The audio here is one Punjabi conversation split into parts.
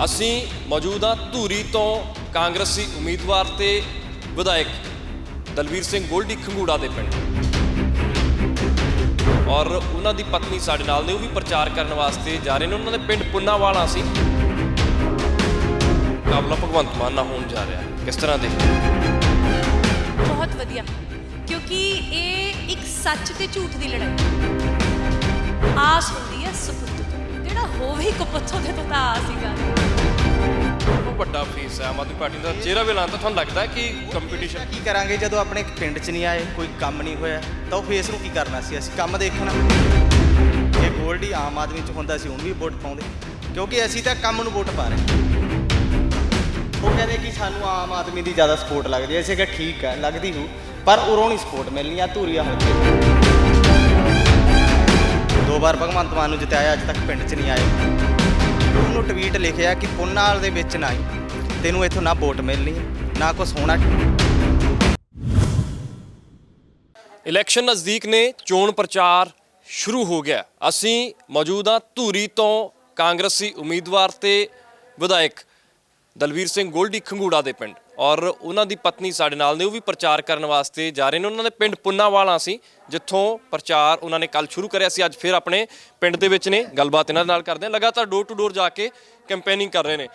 ਅਸੀਂ ਮੌਜੂਦ ਹਾਂ ਧੂਰੀ ਤੋਂ ਕਾਂਗਰਸੀ ਉਮੀਦਵਾਰ ਤੇ ਵਿਧਾਇਕ ਦਲਵੀਰ ਸਿੰਘ ਗੋਲਡੀ ਖੰਗੂੜਾ ਦੇ ਪਿੰਡ ਔਰ ਉਹਨਾਂ ਦੀ ਪਤਨੀ ਸਾਡੇ ਨਾਲ ਨੇ, ਉਹ ਵੀ ਪ੍ਰਚਾਰ ਕਰਨ ਵਾਸਤੇ ਜਾ ਰਹੇ ਨੇ। ਉਹਨਾਂ ਦੇ ਪਿੰਡ ਪੁੰਨਾਵਾਲਾ ਸੀ। ਮੁਕਾਬਲਾ ਭਗਵੰਤ ਮਾਨ ਨਾਲ ਹੋਣ ਜਾ ਰਿਹਾ, ਕਿਸ ਤਰ੍ਹਾਂ ਦੇ? ਬਹੁਤ ਵਧੀਆ, ਕਿਉਂਕਿ ਇਹ ਇੱਕ ਸੱਚ ਤੇ ਝੂਠ ਦੀ ਲੜਾਈ। ਆਸ ਹੁੰਦੀ ਹੈ ਸਪੁੱਤ ਤੋਂ, ਜਿਹੜਾ ਹੋਵੇ ਕਪੱਤ ਉਹਦੇ ਤੋਂ ਤਾਂ ਆਸ ਹੀ ਕਰ। ਬਹੁਤ ਵੱਡਾ ਫੇਸ ਹੈ ਆਮ ਆਦਮੀ ਪਾਰਟੀ ਦਾ। ਚਿਹਰਾ ਵੀ ਲਾਉਣ ਤਾਂ ਤੁਹਾਨੂੰ ਲੱਗਦਾ ਹੈ ਕਿ ਕੰਪੀਟੀਸ਼ਨ ਕੀ ਕਰਾਂਗੇ ਜਦੋਂ ਆਪਣੇ ਪਿੰਡ 'ਚ ਨਹੀਂ ਆਏ, ਕੋਈ ਕੰਮ ਨਹੀਂ ਹੋਇਆ ਤਾਂ ਉਹ ਫੇਸ ਨੂੰ ਕੀ ਕਰਨਾ ਸੀ? ਅਸੀਂ ਕੰਮ ਦੇਖਣਾ। ਜੇ ਗੋਲਡੀ ਆਮ ਆਦਮੀ 'ਚ ਹੁੰਦਾ ਸੀ ਉਹਨੂੰ ਵੀ ਵੋਟ ਪਾਉਂਦੇ, ਕਿਉਂਕਿ ਅਸੀਂ ਤਾਂ ਕੰਮ ਨੂੰ ਵੋਟ ਪਾ ਰਹੇ। ਉਹ ਕਹਿੰਦੇ ਕਿ ਸਾਨੂੰ ਆਮ ਆਦਮੀ ਦੀ ਜ਼ਿਆਦਾ ਸਪੋਰਟ ਲੱਗਦੀ ਹੈ। ਅਸੀਂ ਕਿਹਾ ਠੀਕ ਹੈ, ਲੱਗਦੀ ਹੋ, ਪਰ ਉਰੋਂ ਨਹੀਂ ਸਪੋਰਟ ਮਿਲਣੀ ਆ ਧੂਰੀਆ ਹਲਕੇ। 2 ਵਾਰ ਭਗਵੰਤ ਮਾਨ ਨੂੰ ਜਿਤਾਇਆ, ਅੱਜ ਤੱਕ ਪਿੰਡ 'ਚ ਨਹੀਂ ਆਏ। ਉਹਨੂੰ ਟਵੀਟ ਲਿਖਿਆ ਕਿ ਪੁੰਨਾਲ ਦੇ ਵਿੱਚ ਨਾ ਆਈ, ਤੈਨੂੰ ਇੱਥੋਂ ਨਾ ਵੋਟ ਮਿਲਣੀ ਨਾ ਕੁਛ ਹੋਣਾ। ਇਲੈਕਸ਼ਨ ਨਜ਼ਦੀਕ ਨੇ, ਚੋਣ ਪ੍ਰਚਾਰ ਸ਼ੁਰੂ ਹੋ ਗਿਆ। ਅਸੀਂ ਮੌਜੂਦ ਹਾਂ ਧੂਰੀ ਤੋਂ ਕਾਂਗਰਸੀ ਉਮੀਦਵਾਰ ਤੇ ਵਿਧਾਇਕ ਦਲਵੀਰ ਸਿੰਘ ਗੋਲਡੀ ਖੰਗੂੜਾ ਦੇ ਪਿੰਡ ਔਰ ਉਹਨਾਂ ਦੀ ਪਤਨੀ ਸਾਡੇ ਨਾਲ ਨੇ, ਉਹ ਵੀ ਪ੍ਰਚਾਰ ਕਰਨ ਵਾਸਤੇ ਜਾ ਰਹੇ ਨੇ। ਉਹਨਾਂ ਦੇ ਪਿੰਡ ਪੁੰਨਾਵਾਲਾ ਸੀ, ਜਿੱਥੋਂ ਪ੍ਰਚਾਰ ਉਹਨਾਂ ਨੇ ਕੱਲ੍ਹ ਸ਼ੁਰੂ ਕਰਿਆ ਸੀ। ਅੱਜ ਫਿਰ ਆਪਣੇ ਪਿੰਡ ਦੇ ਵਿੱਚ ਨੇ, ਗੱਲਬਾਤ ਇਹਨਾਂ ਨਾਲ ਕਰਦੇ ਹਾਂ। ਲਗਾਤਾਰ ਡੋਰ ਟੂ ਡੋਰ ਜਾ ਕੇ ਕੈਂਪੇਨਿੰਗ ਕਰ ਰਹੇ ਨੇ।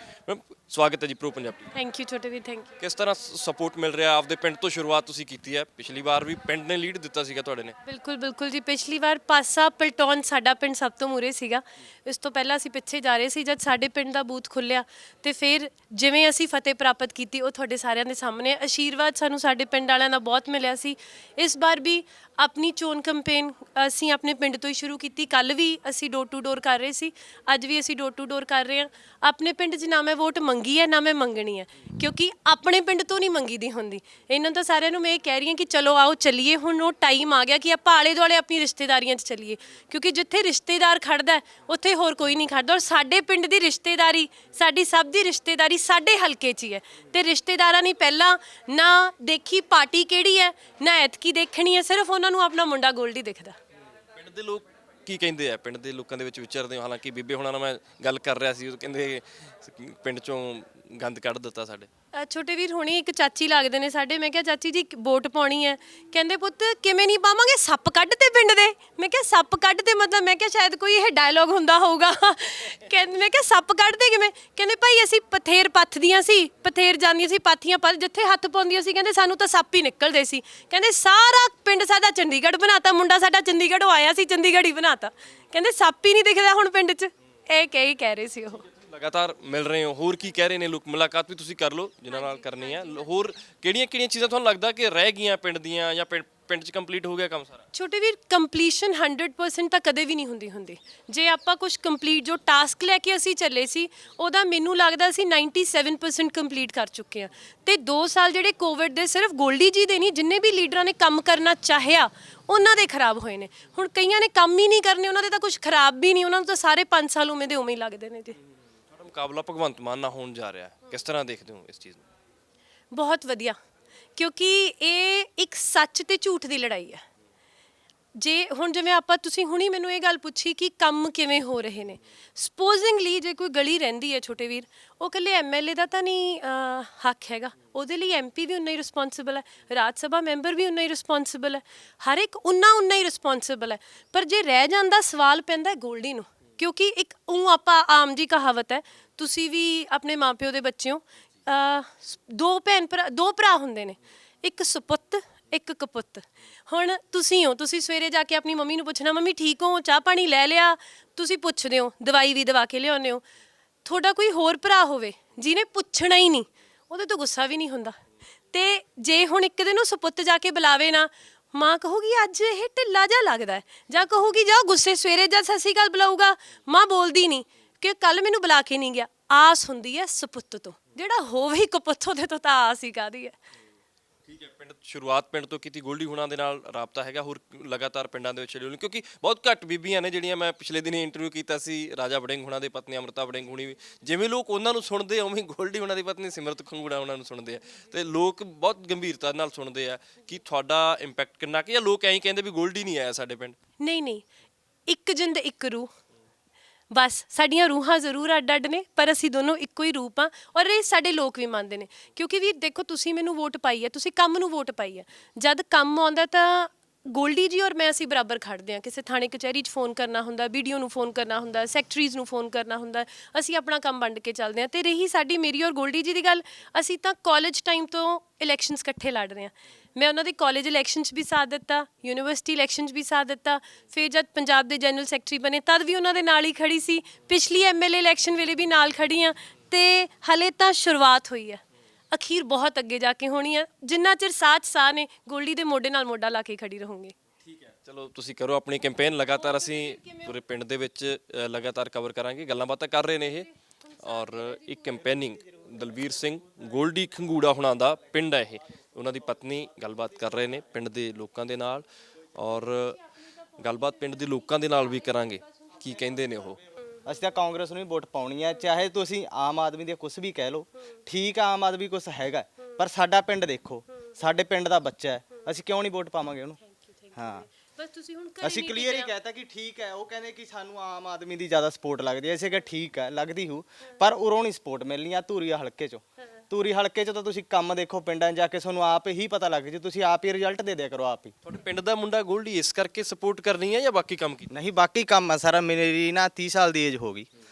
ਸਵਾਗਤ ਹੈ ਜੀ ਪ੍ਰੋ ਪੰਜਾਬੀ। ਥੈਂਕ ਯੂ ਛੋਟੇ ਵੀਰ, ਥੈਂਕ ਯੂ। ਕਿਸ ਤਰ੍ਹਾਂ ਸਪੋਰਟ ਮਿਲ ਰਿਹਾ? ਆਪਦੇ ਪਿੰਡ ਤੋਂ ਸ਼ੁਰੂਆਤ ਤੁਸੀਂ ਕੀਤੀ ਹੈ, ਪਿਛਲੀ ਵਾਰ ਵੀ ਪਿੰਡ ਨੇ ਲੀਡ ਦਿੱਤਾ ਸੀਗਾ ਤੁਹਾਡੇ ਨੇ। ਬਿਲਕੁਲ ਬਿਲਕੁਲ ਜੀ, ਪਿਛਲੀ ਵਾਰ ਪਾਸਾ ਪਲਟੌਨ ਸਾਡਾ ਪਿੰਡ ਸਭ ਤੋਂ ਮੂਹਰੇ ਸੀਗਾ। ਇਸ ਤੋਂ ਪਹਿਲਾਂ ਅਸੀਂ ਪਿੱਛੇ ਜਾ ਰਹੇ ਸੀ। ਜਦ ਸਾਡੇ ਪਿੰਡ ਦਾ ਬੂਥ ਖੁੱਲਿਆ ਤੇ ਫਿਰ ਜਿਵੇਂ ਅਸੀਂ ਫਤਿਹ ਪ੍ਰਾਪਤ ਕੀਤੀ, ਉਹ ਤੁਹਾਡੇ ਸਾਰਿਆਂ ਦੇ ਸਾਹਮਣੇ। ਆਸ਼ੀਰਵਾਦ ਸਾਨੂੰ ਸਾਡੇ ਪਿੰਡ ਵਾਲਿਆਂ ਦਾ ਬਹੁਤ ਮਿਲਿਆ ਸੀ। ਇਸ ਵਾਰ ਵੀ ਆਪਣੀ ਚੋਣ ਕੈਂਪੇਨ ਅਸੀਂ ਆਪਣੇ ਪਿੰਡ ਤੋਂ ਹੀ ਸ਼ੁਰੂ ਕੀਤੀ। ਕੱਲ੍ਹ ਵੀ ਅਸੀਂ ਡੋਰ ਟੂ ਡੋਰ ਕਰ ਰਹੇ ਸੀ, ਅੱਜ ਵੀ ਅਸੀਂ ਡੋਰ ਟੂ ਡੋਰ ਕਰ ਰਹੇ ਹਾਂ। ਆਪਣੇ ਪਿੰਡ 'ਚ ਨਾ ਮੈਂ ਵੋਟ ਮੰਗੀ ਹੈ, ਨਾ ਮੈਂ ਮੰਗਣੀ ਹੈ, ਕਿਉਂਕਿ ਆਪਣੇ ਪਿੰਡ ਤੋਂ ਨਹੀਂ ਮੰਗੀ ਦੀ ਹੁੰਦੀ। ਇਹਨਾਂ ਤਾਂ ਸਾਰਿਆਂ ਨੂੰ ਮੈਂ ਇਹ ਕਹਿ ਰਹੀ ਹਾਂ ਕਿ ਚਲੋ ਆਓ ਚੱਲੀਏ। ਹੁਣ ਉਹ ਟਾਈਮ ਆ ਗਿਆ ਕਿ ਆਪਾਂ ਆਲੇ ਦੁਆਲੇ ਆਪਣੀ ਰਿਸ਼ਤੇਦਾਰੀਆਂ 'ਚ ਚੱਲੀਏ, ਕਿਉਂਕਿ ਜਿੱਥੇ ਰਿਸ਼ਤੇਦਾਰ ਖੜਦਾ ਉੱਥੇ ਹੋਰ ਕੋਈ ਨਹੀਂ ਖੜਦਾ। ਔਰ ਸਾਡੇ ਪਿੰਡ ਦੀ ਰਿਸ਼ਤੇਦਾਰੀ, ਸਾਡੀ ਸਭ ਦੀ ਰਿਸ਼ਤੇਦਾਰੀ ਸਾਡੇ ਹਲਕੇ 'ਚ ਹੀ ਹੈ। ਤੇ ਰਿਸ਼ਤੇਦਾਰਾਂ ਨੇ ਪਹਿਲਾਂ ਨਾ ਦੇਖੀ ਪਾਰਟੀ ਕਿਹੜੀ ਹੈ, ਨਾ ਐਤਕੀ ਦੇਖਣੀ ਹੈ, ਸਿਰਫ ਉਹਨਾਂ ਨੂੰ ਆਪਣਾ ਮੁੰਡਾ ਗੋਲਡੀ ਦਿਖਦਾ। ਪਿੰਡ ਦੇ ਲੋਕ ਕੀ ਕਹਿੰਦੇ ਆ? ਪਿੰਡ ਦੇ ਲੋਕਾਂ ਦੇ ਵਿੱਚ ਵਿਚਰਦੇ ਹੋ? ਹਾਲਾਂਕਿ ਬੀਬੇ ਹੁਣਾਂ ਨਾਲ ਮੈਂ ਗੱਲ ਕਰ ਰਿਹਾ ਸੀ, ਉਹ ਕਹਿੰਦੇ ਪਿੰਡ ਚੋਂ ਗੰਦ ਕੱਢ ਦਿੱਤਾ ਸਾਡੇ। ਛੋਟੇ ਵੀਰ ਹੁਣੀ ਇੱਕ ਚਾਚੀ ਲੱਗਦੇ ਨੇ ਸਾਡੇ। ਮੈਂ ਕਿਹਾ ਚਾਚੀ ਜੀ ਵੋਟ ਪਾਉਣੀ ਹੈ, ਕਹਿੰਦੇ ਪੁੱਤ ਕਿਵੇਂ ਨਹੀਂ ਪਾਵਾਂਗੇ, ਸੱਪ ਕੱਢ ਤੇ ਪਿੰਡ ਦੇ। ਮੈਂ ਕਿਹਾ ਸੱਪ ਕੱਢ ਤੇ ਮਤਲਬ, ਮੈਂ ਕਿਹਾ ਸ਼ਾਇਦ ਕੋਈ ਇਹ ਡਾਇਲੋਗ ਹੁੰਦਾ ਹੋਊਗਾ। ਕਹਿੰਦੇ, ਮੈਂ ਕਿਹਾ ਸੱਪ ਕੱਢਦੇ ਕਿਵੇਂ? ਕਹਿੰਦੇ ਭਾਈ ਅਸੀਂ ਪਥੇਰ ਪੱਥਦੀਆਂ ਸੀ, ਪਥੇਰ ਜਾਂਦੀਆਂ ਸੀ, ਪਾਥੀਆਂ ਪੱਥ ਜਿੱਥੇ ਹੱਥ ਪਾਉਂਦੀਆਂ ਸੀ, ਕਹਿੰਦੇ ਸਾਨੂੰ ਤਾਂ ਸੱਪ ਹੀ ਨਿਕਲਦੇ ਸੀ। ਕਹਿੰਦੇ ਸਾਰਾ ਪਿੰਡ ਸਾਡਾ ਚੰਡੀਗੜ੍ਹ ਬਣਾਤਾ, ਮੁੰਡਾ ਸਾਡਾ ਚੰਡੀਗੜ੍ਹੋਂ ਆਇਆ ਸੀ, ਚੰਡੀਗੜ੍ਹ ਹੀ ਬਣਾਤਾ। ਕਹਿੰਦੇ ਸੱਪ ਹੀ ਨਹੀਂ ਦਿਖਦਾ ਹੁਣ ਪਿੰਡ 'ਚ। ਇਹ ਕਹਿ ਰਹੇ ਸੀ ਉਹ। ਲਗਾਤਾਰ ਮਿਲ ਰਹੇ ਹੋ, ਹੋਰ ਕੀ ਕਹਿ ਰਹੇ ਨੇ ਲੋਕ? ਮੁਲਾਕਾਤ ਵੀ ਤੁਸੀਂ ਕਰ ਲਓ ਜਿਨ੍ਹਾਂ ਨਾਲ ਕਰਨੀ ਹੈ। ਹੋਰ ਕਿਹੜੀਆਂ ਚੀਜ਼ਾਂ ਤੁਹਾਨੂੰ ਲੱਗਦਾ ਕਿ ਰਹਿ ਗਈਆਂ ਪਿੰਡ ਦੀਆਂ, ਜਾਂ ਪਿੰਡ 'ਚ ਕੰਪਲੀਟ ਹੋ ਗਿਆ ਕੰਮ ਸਾਰਾ? ਛੋਟੇ ਵੀਰ ਕੰਪਲੀਸ਼ਨ 100% ਤਾਂ ਕਦੇ ਵੀ ਨਹੀਂ ਹੁੰਦੀ। ਜੇ ਆਪਾਂ ਕੁਝ ਕੰਪਲੀਟ, ਜੋ ਟਾਸਕ ਲੈ ਕੇ ਅਸੀਂ ਚੱਲੇ ਸੀ, ਉਹਦਾ ਮੈਨੂੰ ਲੱਗਦਾ ਅਸੀਂ 97% ਕੰਪਲੀਟ ਕਰ ਚੁੱਕੇ ਹਾਂ। ਤੇ 2 ਸਾਲ ਜਿਹੜੇ ਕੋਵਿਡ ਦੇ ਸਿਰਫ ਗੋਲਡੀ ਜੀ ਦੇ ਨਹੀਂ, ਜਿੰਨੇ ਵੀ ਲੀਡਰਾਂ ਨੇ ਕੰਮ ਕਰਨਾ ਚਾਹਿਆ ਉਹਨਾਂ ਦੇ ਖਰਾਬ ਹੋਏ ਨੇ। ਹੁਣ ਕਈਆਂ ਨੇ ਕੰਮ ਹੀ ਨਹੀਂ ਕਰਨੇ, ਉਹਨਾਂ ਦੇ ਤਾਂ ਕੁਝ ਖਰਾਬ ਵੀ ਨਹੀਂ, ਉਹਨਾਂ ਨੂੰ ਤਾਂ ਸਾਰੇ 5 ਸਾਲ ਉਵੇਂ ਦੇ ਉਵੇਂ ਹੀ ਲੱਗਦੇ ਨੇ ਜੀ। ਮੁਕਾਬਲਾ ਭਗਵੰਤ ਮਾਨ ਨਾਲ ਹੋਣ ਜਾ ਰਿਹਾ, ਕਿਸ ਤਰ੍ਹਾਂ ਦੇਖਦੇ ਹੋ ਇਸ ਚੀਜ਼ ਨੂੰ? ਬਹੁਤ ਵਧੀਆ, ਕਿਉਂਕਿ ਇਹ ਇੱਕ ਸੱਚ ਤੇ ਝੂਠ ਦੀ ਲੜਾਈ ਹੈ। ਜੇ ਹੁਣ ਜਿਵੇਂ ਤੁਸੀਂ ਹੁਣੀ ਮੈਨੂੰ ਇਹ ਗੱਲ ਪੁੱਛੀ ਕਿ ਕੰਮ ਕਿਵੇਂ ਹੋ ਰਹੇ ਨੇ, ਸਪੋਜ਼ਿੰਗਲੀ ਜੇ ਕੋਈ ਗਲੀ ਰਹਿੰਦੀ ਹੈ ਛੋਟੇ ਵੀਰ, ਉਹ ਇਕੱਲੇ MLA ਦਾ ਤਾਂ ਨਹੀਂ ਹੱਕ ਹੈਗਾ, ਉਹਦੇ ਲਈ MP ਵੀ ਉਨਾ ਹੀ ਰਿਸਪੌਂਸਿਬਲ ਹੈ, ਰਾਜ ਸਭਾ ਮੈਂਬਰ ਵੀ ਉਨਾ ਹੀ ਰਿਸਪੌਂਸਿਬਲ ਹੈ, ਹਰ ਇੱਕ ਉਨਾ ਹੀ ਰਿਸਪੌਂਸਿਬਲ ਹੈ। ਪਰ ਜੇ ਰਹਿ ਜਾਂਦਾ, ਸਵਾਲ ਪੈਂਦਾ ਗੋਲਡੀ ਨੂੰ, ਕਿਉਂਕਿ ਇੱਕ ਆਪਾਂ ਆਮ ਜੀ ਕਹਾਵਤ ਹੈ, ਤੁਸੀਂ ਵੀ ਆਪਣੇ ਮਾਪਿਓ ਦੇ ਬੱਚੇ ਹੋ, 2 ਭਰਾ ਹੁੰਦੇ ਨੇ, ਇੱਕ ਸੁਪੁੱਤ ਇੱਕ ਕਪੁੱਤ। ਹੁਣ ਤੁਸੀਂ ਸਵੇਰੇ ਜਾ ਕੇ ਆਪਣੀ ਮੰਮੀ ਨੂੰ ਪੁੱਛਣਾ, ਮੰਮੀ ਠੀਕ ਹੋ, ਚਾਹ ਪਾਣੀ ਲੈ ਲਿਆ, ਤੁਸੀਂ ਪੁੱਛਦੇ ਹੋ, ਦਵਾਈ ਵੀ ਦਵਾ ਕੇ ਲਿਆਉਂਦੇ ਹੋ। ਤੁਹਾਡਾ ਕੋਈ ਹੋਰ ਭਰਾ ਹੋਵੇ ਜਿਹਨੇ ਪੁੱਛਣਾ ਹੀ ਨਹੀਂ, ਉਹਦੇ ਤੋਂ ਗੁੱਸਾ ਵੀ ਨਹੀਂ ਹੁੰਦਾ। ਤੇ ਜੇ ਹੁਣ ਇੱਕ ਦਿਨ ਉਹ ਸੁਪੁੱਤ ਜਾ ਕੇ ਬੁਲਾਵੇ ਨਾ, ਮਾਂ ਕਹੂਗੀ ਅੱਜ ਇਹ ਢਿੱਲਾ ਜਿਹਾ ਲੱਗਦਾ ਹੈ, ਜਾਂ ਕਹੂਗੀ ਜਾਓ ਗੁੱਸੇ ਸਵੇਰੇ ਜਦ ਸਤਿ ਸ਼੍ਰੀ ਅਕਾਲ ਬੁਲਾਊਗਾ, ਮਾਂ ਬੋਲਦੀ ਨਹੀਂ ਕਿ ਕੱਲ੍ਹ ਮੈਨੂੰ ਬੁਲਾ ਕੇ ਨਹੀਂ ਗਿਆ। ਆਸ ਹੁੰਦੀ ਹੈ ਸਪੁੱਤ ਤੋਂ, ਜਿਹੜਾ ਹੋਵੇ ਕਪੁੱਤ ਉਹਦੇ ਤੋਂ ਤਾਂ ਆਸ ਹੀ ਕਾਹਦੀ ਹੈ। ਠੀਕ ਹੈ, ਸ਼ੁਰੂਆਤ ਪਿੰਡ ਤੋਂ ਕੀਤੀ। ਗੋਲਡੀ ਹੁਣਾਂ ਦੇ ਨਾਲ ਰਾਬਤਾ ਹੈਗਾ? ਹੋਰ ਲਗਾਤਾਰ ਪਿੰਡਾਂ ਦੇ ਵਿੱਚ ਸ਼ਡਿਊਲ, ਕਿਉਂਕਿ ਬਹੁਤ ਘੱਟ ਬੀਬੀਆਂ ਨੇ ਜਿਹੜੀਆਂ, ਮੈਂ ਪਿਛਲੇ ਦਿਨੀ ਇੰਟਰਵਿਊ ਕੀਤਾ ਸੀ ਰਾਜਾ ਵੜਿੰਗ ਹੁਣਾਂ ਦੇ ਪਤਨੀ ਅੰਮ੍ਰਿਤਾ ਵੜਿੰਗ ਹੁਣੀ ਵੀ, ਜਿਵੇਂ ਲੋਕ ਉਹਨਾਂ ਨੂੰ ਸੁਣਦੇ ਆ ਉਵੇਂ ਗੋਲਡੀ ਹੁਣਾਂ ਦੀ ਪਤਨੀ ਸਿਮਰਤ ਖੰਗੂੜਾ ਉਹਨਾਂ ਨੂੰ ਸੁਣਦੇ ਆ, ਤੇ ਲੋਕ ਬਹੁਤ ਗੰਭੀਰਤਾ ਨਾਲ ਸੁਣਦੇ ਆ। ਕਿ ਤੁਹਾਡਾ ਇੰਪੈਕਟ ਕਿੰਨਾ ਕਿ, ਜਾਂ ਲੋਕ ਐਂ ਕਹਿੰਦੇ ਵੀ ਗੋਲਡੀ ਨਹੀਂ ਆਇਆ ਸਾਡੇ ਪਿੰਡ? ਨਹੀਂ, ਇੱਕ ਜਿੰਦ ਇੱਕ ਰੂਹ, ਬਸ ਸਾਡੀਆਂ ਰੂਹਾਂ ਜ਼ਰੂਰ ਅੱਡ-ਅੱਡ ਨੇ ਪਰ ਅਸੀਂ ਦੋਨੋਂ ਇੱਕੋ ਹੀ ਰੂਪ ਆ ਔਰ ਇਹ ਸਾਡੇ ਲੋਕ ਵੀ ਮੰਨਦੇ ਨੇ ਕਿਉਂਕਿ ਵੀਰ ਦੇਖੋ ਤੁਸੀਂ ਮੈਨੂੰ ਵੋਟ ਪਾਈ ਹੈ ਤੁਸੀਂ ਕੰਮ ਨੂੰ ਵੋਟ ਪਾਈ ਹੈ ਜਦ ਕੰਮ ਆਉਂਦਾ ਤਾਂ ਗੋਲਡੀ ਜੀ ਔਰ ਮੈਂ ਅਸੀਂ ਬਰਾਬਰ ਖੜਦੇ ਹਾਂ ਕਿਸੇ ਥਾਣੇ ਕਚਹਿਰੀ 'ਚ ਫੋਨ ਕਰਨਾ ਹੁੰਦਾ ਵੀਡੀਓ ਨੂੰ ਫੋਨ ਕਰਨਾ ਹੁੰਦਾ ਸੈਕਟਰੀਜ਼ ਨੂੰ ਫੋਨ ਕਰਨਾ ਹੁੰਦਾ ਅਸੀਂ ਆਪਣਾ ਕੰਮ ਵੰਡ ਕੇ ਚੱਲਦੇ ਹਾਂ ਤੇ ਰਹੀ ਸਾਡੀ ਮੇਰੀ ਔਰ ਗੋਲਡੀ ਜੀ ਦੀ ਗੱਲ ਅਸੀਂ ਤਾਂ ਕਾਲਜ ਟਾਈਮ ਤੋਂ ਇਲੈਕਸ਼ਨਸ ਇਕੱਠੇ ਲੜ ਰਹੇ ਹਾਂ ਮੈਂ ਉਹਨਾਂ ਦੇ ਕਾਲਜ ਇਲੈਕਸ਼ਨ 'ਚ ਵੀ ਸਾਥ ਦਿੱਤਾ ਯੂਨੀਵਰਸਿਟੀ ਇਲੈਕਸ਼ਨ 'ਚ ਵੀ ਸਾਥ ਦਿੱਤਾ ਫਿਰ ਜਦ ਪੰਜਾਬ ਦੇ ਜਨਰਲ ਸੈਕਟਰੀ ਬਣੇ ਤਦ ਵੀ ਉਹਨਾਂ ਦੇ ਨਾਲ ਹੀ ਖੜੀ ਸੀ ਪਿਛਲੀ ਐਮਐਲਏ ਇਲੈਕਸ਼ਨ ਵੇਲੇ ਵੀ ਨਾਲ ਖੜੀ ਹਾਂ ਤੇ ਹਲੇ ਤਾਂ ਸ਼ੁਰੂਆਤ ਹੋਈ ਹੈ ਅਖੀਰ ਬਹੁਤ ਅੱਗੇ ਜਾ ਕੇ ਹੋਣੀ ਆ ਜਿੰਨਾ ਚਿਰ ਸਾਹ ਨੇ ਗੋਲਡੀ ਦੇ ਮੋਢੇ ਨਾਲ ਮੋਢਾ ਲਾ ਕੇ ਖੜੀ ਰਹੂੰਗੀ ਠੀਕ ਹੈ ਚਲੋ ਤੁਸੀਂ ਕਰੋ ਆਪਣੀ ਕੈਂਪੇਨ ਲਗਾਤਾਰ ਅਸੀਂ ਪੂਰੇ ਪਿੰਡ ਦੇ ਵਿੱਚ ਲਗਾਤਾਰ ਕਵਰ ਕਰਾਂਗੇ ਗੱਲਾਂ ਬਾਤਾਂ ਕਰ ਰਹੇ ਨੇ ਇਹ ਔਰ ਇੱਕ ਕੈਂਪੇਨਿੰਗ ਦਲਵੀਰ ਸਿੰਘ ਗੋਲਡੀ ਖੰਗੂੜਾ ਹੁਣਾਂ ਦਾ ਪਿੰਡ ਹੈ ਇਹ ਉਹਨਾਂ ਦੀ ਪਤਨੀ ਗੱਲਬਾਤ ਕਰ ਰਹੇ ਨੇ ਪਿੰਡ ਦੇ ਲੋਕਾਂ ਦੇ ਨਾਲ ਔਰ ਗੱਲਬਾਤ ਪਿੰਡ ਦੇ ਲੋਕਾਂ ਦੇ ਨਾਲ ਵੀ ਕਰਾਂਗੇ ਕੀ ਕਹਿੰਦੇ ਨੇ ਉਹ ਅਸੀਂ ਤਾਂ ਕਾਂਗਰਸ ਨੂੰ ਹੀ ਵੋਟ ਪਾਉਣੀ ਹੈ ਚਾਹੇ ਤੁਸੀਂ ਆਮ ਆਦਮੀ ਦੇ ਕੁਝ ਵੀ ਕਹਿ ਲਓ ਠੀਕ ਆ ਆਮ ਆਦਮੀ ਕੁਝ ਹੈਗਾ ਪਰ ਸਾਡਾ ਪਿੰਡ ਦੇਖੋ ਸਾਡੇ ਪਿੰਡ ਦਾ ਬੱਚਾ ਹੈ ਅਸੀਂ ਕਿਉਂ ਨਹੀਂ ਵੋਟ ਪਾਵਾਂਗੇ ਉਹਨੂੰ ਹਾਂ ਬਸ ਤੁਸੀਂ ਹੁਣ ਅਸੀਂ ਕਲੀਅਰ ਹੀ ਕਹਿਤਾ ਕਿ ਠੀਕ ਹੈ ਉਹ ਕਹਿੰਦੇ ਕਿ ਸਾਨੂੰ ਆਮ ਆਦਮੀ ਦੀ ਜ਼ਿਆਦਾ ਸਪੋਰਟ ਲੱਗਦੀ ਹੈ ਇਸੇ ਕਿ ਠੀਕ ਹੈ ਲੱਗਦੀ ਹੂ ਪਰ ਉਰੋਂ ਨਹੀਂ ਸਪੋਰਟ ਮਿਲਣੀ ਆ ਧੂਰੀ ਹਲਕੇ ਚੋਂ ਧੂਰੀ ਹਲਕੇ ਚੋਂ ਤਾਂ ਤੁਸੀਂ ਕੰਮ ਦੇਖੋ ਪਿੰਡਾਂ 'ਚ ਜਾ ਕੇ ਤੁਹਾਨੂੰ ਆਪ ਹੀ ਪਤਾ ਲੱਗ ਜੇ ਤੁਸੀਂ ਆਪ ਹੀ ਰਿਜ਼ਲਟ ਦੇ ਦਿਆ ਕਰੋ ਆਪ ਹੀ ਤੁਹਾਡੇ ਪਿੰਡ ਦਾ ਮੁੰਡਾ ਗੋਲਡੀ ਇਸ ਕਰਕੇ ਸਪੋਰਟ ਕਰਨੀ ਹੈ ਜਾਂ ਬਾਕੀ ਕੰਮ ਕੀ ਨਹੀਂ ਬਾਕੀ ਕੰਮ ਆ ਸਾਰਾ ਮੇਰੀ ਨਾ 30 ਸਾਲ ਦੀ ਏਜ ਹੋ ਗਈ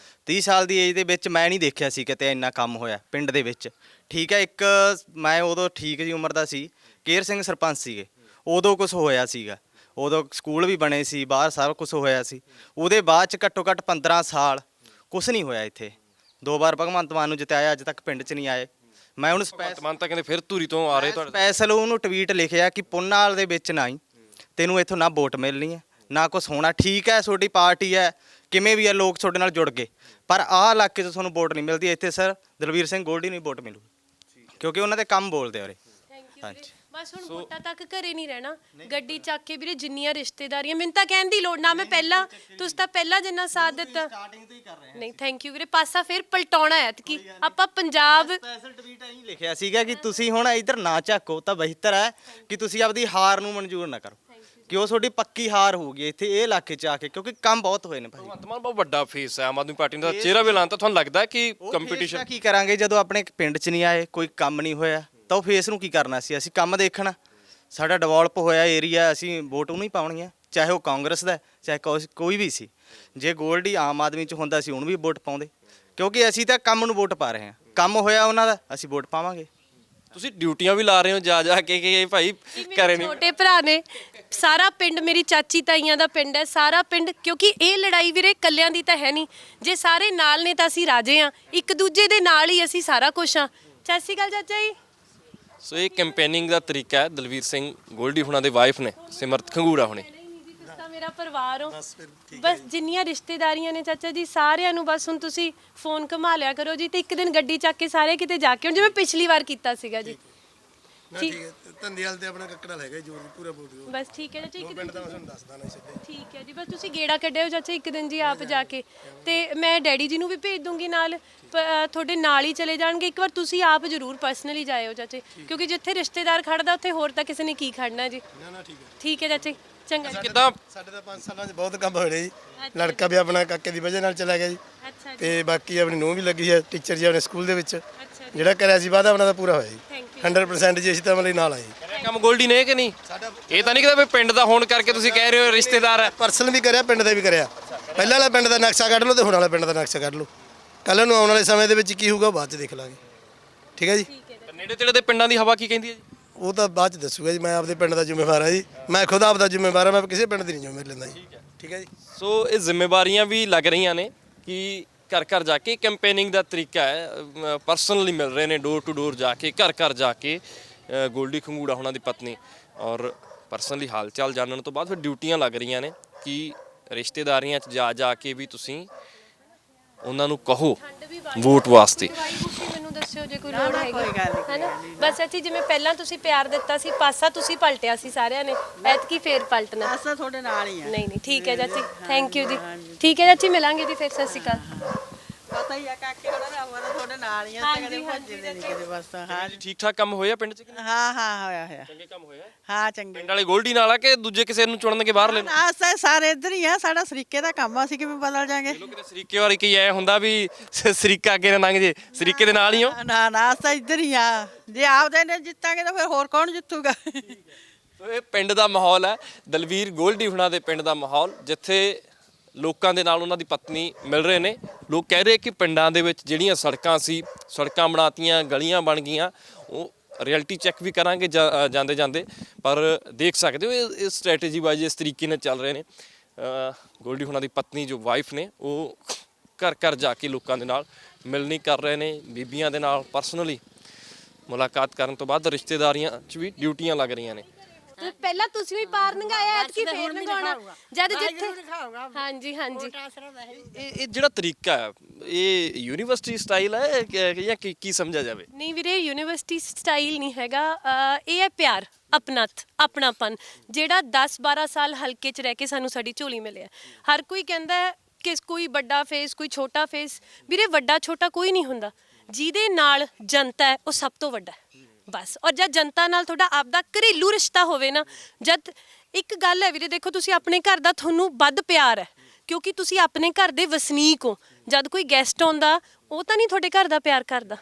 30 ਸਾਲ ਦੀ ਏਜ ਦੇ ਵਿੱਚ ਮੈਂ ਨਹੀਂ ਦੇਖਿਆ ਸੀ ਕਿਤੇ ਇੰਨਾ ਕੰਮ ਹੋਇਆ ਪਿੰਡ ਦੇ ਵਿੱਚ ਠੀਕ ਹੈ ਇੱਕ ਮੈਂ ਉਦੋਂ ਠੀਕ ਜੀ ਉਮਰ ਦਾ ਸੀ ਕੇਰ ਸਿੰਘ ਸਰਪੰਚ ਸੀਗੇ ਉਦੋਂ ਕੁਝ ਹੋਇਆ ਸੀਗਾ ਉਦੋਂ ਸਕੂਲ ਵੀ ਬਣੇ ਸੀ ਬਾਹਰ ਸਾਰਾ ਕੁਝ ਹੋਇਆ ਸੀ ਉਹਦੇ ਬਾਅਦ ਚ ਘੱਟੋ ਘੱਟ 15 ਸਾਲ ਕੁਝ ਨਹੀਂ ਹੋਇਆ ਇੱਥੇ 2 ਵਾਰ ਭਗਵੰਤ ਮਾਨ ਨੂੰ ਜਿਤਾਇਆ ਅੱਜ ਤੱਕ ਪਿੰਡ 'ਚ ਨਹੀਂ ਆਏ ਮੈਂ ਉਹਨੂੰ ਮਾਨ ਤਾਂ ਕਹਿੰਦੇ ਫਿਰ ਧੂਰੀ ਤੋਂ ਆ ਰਹੇ ਤੁਹਾਡੇ ਸਪੈਸ਼ਲ ਉਹਨੂੰ ਟਵੀਟ ਲਿਖਿਆ ਕਿ ਪੁੰਨਾਲ ਦੇ ਵਿੱਚ ਨਾ ਹੀ ਤੈਨੂੰ ਇੱਥੋਂ ਨਾ ਵੋਟ ਮਿਲਣੀ ਹੈ ਨਾ ਕੁਝ ਹੋਣਾ ਠੀਕ ਹੈ ਤੁਹਾਡੀ ਪਾਰਟੀ ਹੈ ਕਿਵੇਂ ਵੀ ਹੈ ਲੋਕ ਤੁਹਾਡੇ ਨਾਲ ਜੁੜ ਗਏ ਪਰ ਆਹ ਇਲਾਕੇ 'ਚ ਤੁਹਾਨੂੰ ਵੋਟ ਨਹੀਂ ਮਿਲਦੀ ਇੱਥੇ ਸਰ ਦਲਵੀਰ ਸਿੰਘ ਗੋਲਡੀ ਨੂੰ ਹੀ ਵੋਟ ਮਿਲੂ ਕਿਉਂਕਿ ਉਹਨਾਂ ਦੇ ਕੰਮ ਬੋਲਦੇ ਉਰੇ ਹਾਂਜੀ ਬਸ ਹੁਣ ਵੋਟਾਂ ਤੱਕ ਘਰੇ ਨਹੀਂ ਰਹਿਣਾ ਗੱਡੀ ਚੱਕ ਕੇ ਵੀਰੇ ਜਿੰਨੀਆਂ ਰਿਸ਼ਤੇਦਾਰੀਆਂ ਮੈਨੂੰ ਤਾਂ ਕਹਿਣ ਦੀ ਲੋੜ ਨਾ ਮੈਂ ਪਹਿਲਾਂ ਤੁਸੀਂ ਤਾਂ ਪਹਿਲਾਂ ਜਿੰਨਾ ਸਾਥ ਦਿੱਤਾ ਸਟਾਰਟਿੰਗ ਤੋਂ ਹੀ ਕਰ ਰਹੇ ਨਹੀਂ ਥੈਂਕ ਯੂ ਵੀਰੇ ਪਾਸਾ ਫਿਰ ਪਲਟਾਉਣਾ ਹੈ ਕਿ ਆਪਾਂ ਪੰਜਾਬ ਸਪੈਸ਼ਲ ਟਵੀਟ ਐਂ ਲਿਖਿਆ ਸੀਗਾ ਕਿ ਤੁਸੀਂ ਹੁਣ ਇੱਧਰ ਨਾ ਝਾਕੋ ਤਾਂ ਬਿਹਤਰ ਹੈ ਕਿ ਤੁਸੀਂ ਆਪਦੀ ਹਾਰ ਨੂੰ ਮਨਜ਼ੂਰ ਨਾ ਕਰੋ ਕਿ ਉਹ ਤੁਹਾਡੀ ਪੱਕੀ ਹਾਰ ਹੋਊਗੀ ਇੱਥੇ ਇਹ ਇਲਾਕੇ 'ਚ ਆ ਕੇ ਕਿਉਂਕਿ ਕੰਮ ਬਹੁਤ ਹੋਏ ਨੇ ਭਾਈ ਭਗਵੰਤ ਮਾਨ ਬਹੁਤ ਵੱਡਾ ਫੇਸ ਹੈ ਆਮ ਆਦਮੀ ਪਾਰਟੀ ਦਾ ਚਿਹਰਾ ਵੀ ਲਾਂਤਾ ਤੁਹਾਨੂੰ ਲੱਗਦਾ ਕਿ ਕੰਪੀਟੀਸ਼ਨ ਕੀ ਕਰਾਂਗੇ ਜਦੋਂ ਆਪਣੇ ਪਿੰਡ 'ਚ ਨਹੀਂ ਆਏ ਕੋਈ ਕੰਮ ਨਹੀਂ ਹੋਇਆ ਤਾਂ ਉਹ ਫੇਸ ਨੂੰ ਕੀ ਕਰਨਾ ਸੀ ਅਸੀਂ ਕੰਮ ਦੇਖਣਾ ਸਾਡਾ ਡਿਵੈਲਪ ਹੋਇਆ ਏਰੀਆ ਅਸੀਂ ਵੋਟ ਉਹਨੂੰ ਹੀ ਪਾਉਣੀ ਹੈ ਚਾਹੇ ਉਹ ਕਾਂਗਰਸ ਦਾ ਚਾਹੇ ਕੋਈ ਵੀ ਸੀ ਜੇ ਗੋਲਡੀ ਆਮ ਆਦਮੀ 'ਚ ਹੁੰਦਾ ਸੀ ਉਹਨੂੰ ਵੀ ਵੋਟ ਪਾਉਂਦੇ ਕਿਉਂਕਿ ਅਸੀਂ ਤਾਂ ਕੰਮ ਨੂੰ ਵੋਟ ਪਾ ਰਹੇ ਹਾਂ ਕੰਮ ਹੋਇਆ ਉਹਨਾਂ ਦਾ ਅਸੀਂ ਵੋਟ ਪਾਵਾਂਗੇ ਤੁਸੀਂ ਡਿਊਟੀਆਂ ਵੀ ਲਾ ਰਹੇ ਹੋ ਜਾ ਕੇ ਕਿ ਭਾਈ ਘਰੇ ਨਹੀਂ ਛੋਟੇ ਭਰਾ ਨੇ ਸਾਰਾ ਪਿੰਡ ਮੇਰੀ ਚਾਚੀ ਤਾਈਆਂ ਦਾ ਪਿੰਡ ਹੈ ਸਾਰਾ ਪਿੰਡ ਕਿਉਂਕਿ ਇਹ ਲੜਾਈ ਵੀਰੇ ਕੱਲਿਆਂ ਦੀ ਤਾਂ ਹੈ ਨਹੀਂ ਜੇ ਸਾਰੇ ਨਾਲ ਨੇ ਤਾਂ ਅਸੀਂ ਰਾਜੇ ਆ ਇੱਕ ਦੂਜੇ ਦੇ ਨਾਲ ਹੀ ਅਸੀਂ ਸਾਰਾ ਕੁਝ ਆ ਸਤਿ ਸ਼੍ਰੀ ਅਕਾਲ ਚਾਚਾ ਜੀ ਸੋ ਇਹ ਕੈਂਪੇਨਿੰਗ ਦਾ ਤਰੀਕਾ ਹੈ ਦਲਵੀਰ ਸਿੰਘ ਗੋਲਡੀ ਹੁਣਾਂ ਦੇ ਵਾਈਫ ਨੇ ਸਿਮਰਤ ਖੰਗੂੜਾ ਹੁਣੇ ਤੁਸੀਂ ਤਾਂ ਮੇਰਾ ਪਰਿਵਾਰ ਹੋ ਬਸ ਜਿੰਨੀਆਂ ਰਿਸ਼ਤੇਦਾਰੀਆਂ ਨੇ ਚਾਚਾ ਜੀ ਸਾਰਿਆਂ ਨੂੰ ਬਸ ਹੁਣ ਤੁਸੀਂ ਫੋਨ ਘੁਮਾ ਲਿਆ ਕਰੋ ਜੀ ਤੇ ਇੱਕ ਦਿਨ ਗੱਡੀ ਚੱਕ ਕੇ ਸਾਰੇ ਕਿਤੇ ਜਾ ਕੇ ਹੁਣ ਜਿਵੇਂ ਪਿਛਲੀ ਵਾਰ ਕੀਤਾ ਸੀਗਾ ਜੀ ਠੀਕ ਹੈ ਧੰਦੇਵਾਲ ਤੇ ਆਪਣਾ ਕੱਕੜਾ ਹੈਗਾ ਜੋਰ ਪੂਰਾ ਬੋਲ ਦਿਓ ਬਸ ਠੀਕ ਹੈ ਚਾਚਾ ਇੱਕ ਪਿੰਡ ਦਿਨ ਦਾ ਮੈਂ ਤੁਹਾਨੂੰ ਦੱਸਦਾ ਨਾ ਸਿੱਧੇ ਠੀਕ ਹੈ ਜੀ ਬਸ ਤੁਸੀਂ ਗੇੜਾ ਕੱਢਿਓ ਚਾਚਾ ਇੱਕ ਦਿਨ ਜੀ ਆਪ ਜਾ ਕੇ ਤੇ ਮੈਂ ਡੈਡੀ ਜੀ ਨੂੰ ਵੀ ਭੇਜ ਦੂੰਗੀ ਨਾਲ ਤੁਹਾਡੇ ਨਾਲ ਹੀ ਚਲੇ ਜਾਣਗੇ ਇੱਕ ਵਾਰ ਤੁਸੀਂ ਆਪ ਜ਼ਰੂਰ ਪਰਸਨਲੀ ਜਾਇਓ ਚਾਚੇ ਕਿਉਂਕਿ ਜਿੱਥੇ ਰਿਸ਼ਤੇਦਾਰ ਖੜਦਾ ਉੱਥੇ ਹੋਰ ਤਾਂ ਕਿਸੇ ਨੇ ਕੀ ਖੜਨਾ ਜੀ ਨਾ ਠੀਕ ਹੈ ਠੀਕ ਹੈ ਚਾਚੇ ਚੰਗਾ ਜੀ ਕਿੱਦਾਂ ਸਾਡੇ ਤਾਂ 5 ਸਾਲਾਂ 'ਚ ਬਹੁਤ ਕੰਮ ਹੋਏ ਨੇ ਜੀ ਲੜਕਾ ਵੀ ਆਪਣਾ ਕਾਕੇ ਦੀ ਵਜ੍ਹਾ ਨਾਲ ਚਲਾ ਗਿਆ ਜੀ ਅੱਛਾ ਜੀ ਤੇ ਬਾਕੀ ਆਪਣੀ ਨੂੰਹ ਵੀ ਲੱਗੀ ਹੈ ਟੀਚਰ ਜੀ ਆਪਣੇ ਸਕੂਲ ਦੇ ਵਿੱਚ ਅੱਛਾ ਜੀ ਜਿਹੜਾ ਕਰਿਆ ਸੀ ਵਾਅਦਾ ਆਪਣਾ ਦਾ ਪੂਰਾ ਹੋਇਆ ਜੀ ਥੈਂਕ ਯੂ 100% ਜੀ ਅਸੀਂ ਤਾਂ ਮਤਲਬ ਨਾਲ ਆਏ ਕੰਮ ਗੋਲਡੀ ਨੇ ਕਿ ਨਹੀਂ ਇਹ ਤਾਂ ਨਹੀਂ ਕਿ ਪਿੰਡ ਦਾ ਹੋਣ ਕਰਕੇ ਤੁਸੀਂ ਕਹਿ ਰਹੇ ਹੋ ਰਿਸ਼ਤੇਦਾਰ ਹੈ ਪਰਸਨਲ ਵੀ ਕਰਿਆ ਪਿੰਡ ਦਾ ਵੀ ਕਰਿਆ ਪਹਿਲਾਂ ਵਾਲਾ ਪਿੰਡ ਦਾ ਨਕਸ਼ਾ ਕੱਢ ਲਓ ਤੇ ਹੁਣ ਵਾਲਾ ਪਿੰਡ ਦਾ ਨਕਸ਼ਾ ਕੱਢ ਲਓ ਕੱਲ ਨੂੰ ਆਉਣ ਵਾਲੇ ਸਮੇਂ ਦੇ ਵਿੱਚ ਕੀ ਹੋਊਗਾ ਉਹ ਬਾਅਦ 'ਚ ਦੇਖ ਲਾਂਗੇ ਠੀਕ ਹੈ ਜੀ ਨੇੜੇ ਤੇੜੇ ਦੇ ਪਿੰਡਾਂ ਦੀ ਹਵਾ ਕੀ ਕਹਿੰਦੀ ਹੈ ਜੀ ਉਹ ਤਾਂ ਬਾਅਦ 'ਚ ਦੱਸੂਗਾ ਜੀ ਮੈਂ ਆਪਦੇ ਪਿੰਡ ਦਾ ਜ਼ਿੰਮੇਵਾਰ ਹਾਂ ਜੀ ਮੈਂ ਖੁਦ ਆਪਦਾ ਜ਼ਿੰਮੇਵਾਰ ਹਾਂ ਮੈਂ ਕਿਸੇ ਪਿੰਡ ਦੀ ਨਹੀਂ ਜ਼ਿੰਮੇਵਾਰੀ ਲੈਂਦਾ ਜੀ ਠੀਕ ਹੈ ਜੀ ਸੋ ਇਹ ਜ਼ਿੰਮੇਵਾਰੀਆਂ ਵੀ ਲੱਗ ਰਹੀਆਂ ਨੇ ਕਿ ਘਰ ਘਰ ਜਾ ਕੇ ਕੈਂਪੇਨਿੰਗ ਦਾ ਤਰੀਕਾ ਹੈ ਪਰਸਨਲੀ ਮਿਲ ਰਹੇ ਨੇ ਡੋਰ ਟੂ ਡੋਰ ਜਾ ਕੇ ਘਰ ਘਰ ਜਾ ਕੇ ਗੋਲਡੀ ਖੰਗੂੜਾ ਹੁਣਾਂ ਦੀ ਪਤਨੀ ਔਰ ਪਰਸਨਲੀ ਹਾਲ ਚਾਲ ਜਾਣਨ ਤੋਂ ਬਾਅਦ ਫਿਰ ਡਿਊਟੀਆਂ ਲੱਗ ਰਹੀਆਂ ਨੇ ਕਿ ਰਿਸ਼ਤੇਦਾਰੀਆਂ 'ਚ ਜਾ ਕੇ ਵੀ ਤੁਸੀਂ ਉਹਨਾਂ ਨੂੰ ਕਹੋ ਵੋਟ ਵਾਸਤੇ ਮੈਨੂੰ ਦੱਸਿਓ ਜੇ ਕੋਈ ਲੋੜ ਹੈਗੀ ਹੈਨਾ ਬਸ ਅੱਛੀ ਜਿਵੇਂ ਪਹਿਲਾਂ ਤੁਸੀਂ ਪਿਆਰ ਦਿੱਤਾ ਸੀ ਪਾਸਾ ਤੁਸੀਂ ਪਲਟਿਆ ਸੀ ਸਾਰਿਆਂ ਨੇ ਐਤਕੀ ਫੇਰ ਪਲਟਣਾ ਪਾਸਾ ਤੁਹਾਡੇ ਨਾਲ ਹੀ ਆ ਨਹੀਂ ਨਹੀਂ ਠੀਕ ਹੈ ਚਾਚੀ ਥੈਂਕ ਯੂ ਜੀ ਠੀਕ ਹੈ ਚਾਚੀ ਮਿਲਾਂਗੇ ਜੀ ਫਿਰ ਸਤਿ ਸ਼੍ਰੀ ਅਕਾਲ ਪਤਾ ਹੀ ਆ ਕਾਕੇ ਉਹਨਾਂ ਦਾ ਆਪਾਂ ਤਾਂ ਤੁਹਾਡੇ ਨਾਲ ਹੀ ਆ ਤੇ ਕਦੇ ਭੱਜਦੇ ਨਹੀਂ ਕਦੇ ਬਸ ਹਾਂ ਠੀਕ ਠਾਕ ਕੰਮ ਹੋਇਆ ਪਿੰਡ 'ਚ ਕਿ ਨਹੀਂ? ਹਾਂ ਹੋਇਆ ਚੰਗੇ ਕੰਮ ਹੋਇਆ ਹਾਂ ਚੰਗੇ ਪਿੰਡ ਵਾਲੇ ਗੋਲਡੀ ਨਾਲ ਆ ਕਿ ਦੂਜੇ ਕਿਸੇ ਨੂੰ ਚੁਣਨਗੇ ਬਾਹਰਲੇ ਨੂੰ? ਆਸਾ ਸਾਰੇ ਇੱਧਰ ਹੀ ਆ ਸਾਡਾ ਸਰੀਕੇ ਦਾ ਕੰਮ ਆ ਅਸੀਂ ਕਿਵੇਂ ਬਦਲ ਜਾਾਂਗੇ ਲੋਕ ਕਿਤੇ ਸਰੀਕੇ ਵਾਰੀ ਕੀ ਐ ਹੁੰਦਾ ਵੀ ਸਰੀਕਾ ਅੱਗੇ ਨਾ ਲੰਘ ਜੇ ਸਰੀਕੇ ਦੇ ਨਾਲ ਹੀ ਹੋ। ਨਾ ਆਸਾ ਇੱਧਰ ਹੀ ਆ ਜੇ ਆਪਦੇ ਨੇ ਜਿੱਤਾਂਗੇ ਤਾਂ ਫਿਰ ਹੋਰ ਕੌਣ ਜਿੱਤੂਗਾ ਸੋ ਇਹ ਪਿੰਡ ਦਾ ਮਾਹੌਲ ਹੈ ਦਲਵੀਰ ਗੋਲਡੀ ਹੁਣਾਂ ਦੇ ਪਿੰਡ ਦਾ ਮਾਹੌਲ, ਜਿੱਥੇ ਲੋਕਾਂ ਦੇ ਨਾਲ ਉਹਨਾਂ ਦੀ ਪਤਨੀ ਮਿਲ ਰਹੇ ਨੇ। ਲੋਕ ਕਹਿ ਰਹੇ ਕਿ ਪਿੰਡਾਂ ਦੇ ਵਿੱਚ ਜਿਹੜੀਆਂ ਸੜਕਾਂ ਸੀ, ਸੜਕਾਂ ਬਣਾਤੀਆਂ, ਗਲੀਆਂ ਬਣ ਗਈਆਂ। ਉਹ ਰਿਐਲਿਟੀ ਚੈੱਕ ਵੀ ਕਰਾਂਗੇ ਜਾਂਦੇ ਜਾਂਦੇ, ਪਰ ਦੇਖ ਸਕਦੇ ਹੋ ਇਹ ਸਟ੍ਰੈਟੇਜੀ ਬਾਜੀ ਇਸ ਤਰੀਕੇ ਨਾਲ ਚੱਲ ਰਹੇ ਨੇ। ਗੋਲਡੀ ਹੁਣਾਂ ਦੀ ਪਤਨੀ ਜੋ ਵਾਈਫ ਨੇ ਉਹ ਘਰ ਘਰ ਜਾ ਕੇ ਲੋਕਾਂ ਦੇ ਨਾਲ ਮਿਲਣੀ ਕਰ ਰਹੇ ਨੇ, ਬੀਬੀਆਂ ਦੇ ਨਾਲ ਪਰਸਨਲੀ ਮੁਲਾਕਾਤ ਕਰਨ ਤੋਂ ਬਾਅਦ ਰਿਸ਼ਤੇਦਾਰੀਆਂ 'ਚ ਵੀ ਡਿਊਟੀਆਂ ਲੱਗ ਰਹੀਆਂ ਨੇ। ਤੇ ਪਹਿਲਾਂ ਤੁਸੀਂ ਵੀ ਪਾਰ ਨੰਗਾਇਆ ਐਤਕੀ ਫੇਰ ਨੰਗਾਉਣਾ ਜਦ ਜਿੱਥੇ ਹਾਂਜੀ ਇਹ ਜਿਹੜਾ ਤਰੀਕਾ ਹੈ ਇਹ ਯੂਨੀਵਰਸਿਟੀ ਸਟਾਈਲ ਹੈ ਜਾਂ ਕੀ ਸਮਝਿਆ ਜਾਵੇ? ਨਹੀਂ ਵੀਰੇ ਯੂਨੀਵਰਸਿਟੀ ਸਟਾਈਲ ਨਹੀਂ ਹੈਗਾ, ਇਹ ਹੈ ਪਿਆਰ, ਆਪਣਾਪਨ ਜਿਹੜਾ 10-12 ਸਾਲ ਹਲਕੇ 'ਚ ਰਹਿ ਕੇ ਸਾਨੂੰ ਸਾਡੀ ਝੋਲੀ ਮਿਲਿਆ। ਹਰ ਕੋਈ ਕਹਿੰਦਾ ਹੈ ਕਿ ਕੋਈ ਵੱਡਾ ਫੇਸ ਕੋਈ ਛੋਟਾ ਫੇਸ, ਵੀਰੇ ਵੱਡਾ ਛੋਟਾ ਕੋਈ ਨਹੀਂ ਹੁੰਦਾ, ਜਿਹਦੇ ਨਾਲ ਜਨਤਾ ਹੈ ਉਹ ਸਭ ਤੋਂ ਵੱਡਾ ਹੈ ਬਸ। ਔਰ ਜਦ ਜਨਤਾ ਨਾਲ ਤੁਹਾਡਾ ਆਪਦਾ ਘਰੇਲੂ ਰਿਸ਼ਤਾ ਹੋਵੇ ਨਾ, ਜਦ ਇੱਕ ਗੱਲ ਹੈ ਵੀਰੇ ਦੇਖੋ ਤੁਸੀਂ ਆਪਣੇ ਘਰ ਦਾ ਤੁਹਾਨੂੰ ਵੱਧ ਪਿਆਰ ਹੈ ਕਿਉਂਕਿ ਤੁਸੀਂ ਆਪਣੇ ਘਰ ਦੇ ਵਸਨੀਕ ਹੋ। ਜਦ ਕੋਈ ਗੈਸਟ ਆਉਂਦਾ ਉਹ ਤਾਂ ਨਹੀਂ ਤੁਹਾਡੇ ਘਰ ਦਾ ਪਿਆਰ ਕਰਦਾ,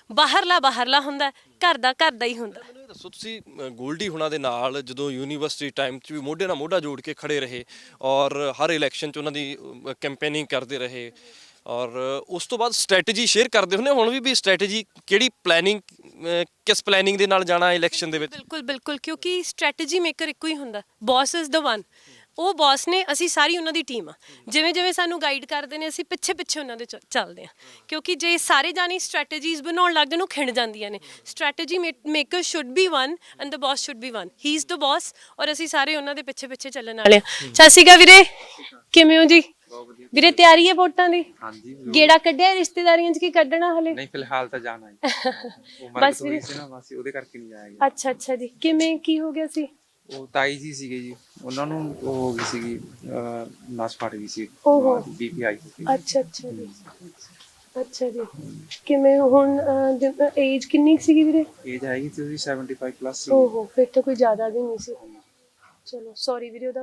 ਬਾਹਰਲਾ ਹੁੰਦਾ, ਘਰ ਦਾ ਹੀ ਹੁੰਦਾ। ਮੈਨੂੰ ਇਹ ਦੱਸੋ ਤੁਸੀਂ ਗੋਲਡੀ ਹੁਣਾਂ ਦੇ ਨਾਲ ਜਦੋਂ ਯੂਨੀਵਰਸਿਟੀ ਟਾਈਮ 'ਚ ਵੀ ਮੋਢੇ ਨਾਲ ਮੋਢਾ ਜੋੜ ਕੇ ਖੜੇ ਰਹੇ ਔਰ ਹਰ ਇਲੈਕਸ਼ਨ 'ਚ ਉਹਨਾਂ ਦੀ ਕੈਂਪੇਨਿੰਗ ਕਰਦੇ ਰਹੇ ਔਰ ਉਸ ਤੋਂ ਬਾਅਦ ਸਟ੍ਰੈਟਜੀ ਸ਼ੇਅਰ ਕਰਦੇ ਹੁੰਦੇ ਹੁਣ ਵੀ ਸਟ੍ਰੈਟਜੀ ਕਿਹੜੀ ਪਲੈਨਿੰਗ ਕਿਸ ਪਲੈਨਿੰਗ ਦੇ ਨਾਲ ਜਾਣਾ ਇਲੈਕਸ਼ਨ ਦੇ ਵਿੱਚ? ਬਿਲਕੁਲ ਕਿਉਂਕਿ ਸਟ੍ਰੈਟਜੀ ਮੇਕਰ ਇੱਕੋ ਹੀ ਹੁੰਦਾ, ਬੌਸ ਇਜ਼ ਦ ਵਨ। ਉਹ ਬੌਸ ਨੇ, ਅਸੀਂ ਸਾਰੀ ਉਹਨਾਂ ਦੀ ਟੀਮ ਆ। ਜਿਵੇਂ ਸਾਨੂੰ ਗਾਈਡ ਕਰਦੇ ਨੇ ਅਸੀਂ ਪਿੱਛੇ ਉਹਨਾਂ ਦੇ ਚੱਲਦੇ ਆ ਕਿਉਂਕਿ ਜੇ ਸਾਰੇ ਜਾਣੀ ਸਟ੍ਰੈਟਜੀਜ਼ ਬਣਾਉਣ ਲੱਗ ਜਾਣ ਉਹ ਖਿੰਡ ਜਾਂਦੀਆਂ ਨੇ। Strategy maker should be one and the boss should be one, he is the boss ਔਰ ਅਸੀਂ ਸਾਰੇ ਉਹਨਾਂ ਦੇ ਪਿੱਛੇ ਚੱਲਣ ਵਾਲੇ ਆ। ਸਤਿ ਸ਼੍ਰੀ ਅਕਾਲ ਵੀਰੇ, ਕਿਵੇਂ ਹੋ ਜੀ? ਵੀਰੇ ਤਿਆਰੀ ਹੈ ਵੋਟਾਂ ਦੀ? ਹਾਂਜੀ ਗੇੜਾ ਕੱਢਿਆ ਰਿਸ਼ਤੇਦਾਰੀਆਂ 'ਚ ਕੀ ਕੱਢਣਾ ਹਲੇ? ਨਹੀਂ ਫਿਲਹਾਲ ਤਾਂ ਜਾਣਾ ਹੈ ਬਸ ਵੀਰੇ ਸੀ ਨਾ ਮਾਸੀ ਉਹਦੇ ਕਰਕੇ ਨਹੀਂ ਜਾਇਆ ਗਿਆ। ਅੱਛਾ ਜੀ, ਕਿਵੇਂ ਕੀ ਹੋ ਗਿਆ ਸੀ? ਉਹ ਤਾਈ ਜੀ ਸੀਗੇ ਜੀ, ਉਹਨਾਂ ਨੂੰ ਉਹ ਹੋ ਗਈ ਸੀਗੀ ਨਸ ਫਟ ਗਈ ਸੀ, ਓਹੋ। ਬੀਪੀ ਹਾਈ ਸੀ। ਅੱਛਾ ਜੀ ਕਿਵੇਂ ਹੁਣ ਏਜ ਕਿੰਨੀ ਕੁ ਸੀਗੀ ਵੀਰੇ? ਏਜ ਹੈਗੀ ਸੀ ਉਹਦੀ 75 ਪਲੱਸ ਸੀ। ਓਹੋ ਫਿਰ ਤਾਂ ਕੋਈ ਜ਼ਿਆਦਾ ਵੀ ਨਹੀਂ ਸੀ। ਚਲੋ ਸੌਰੀ ਵੀਰੇ ਉਹਦੇ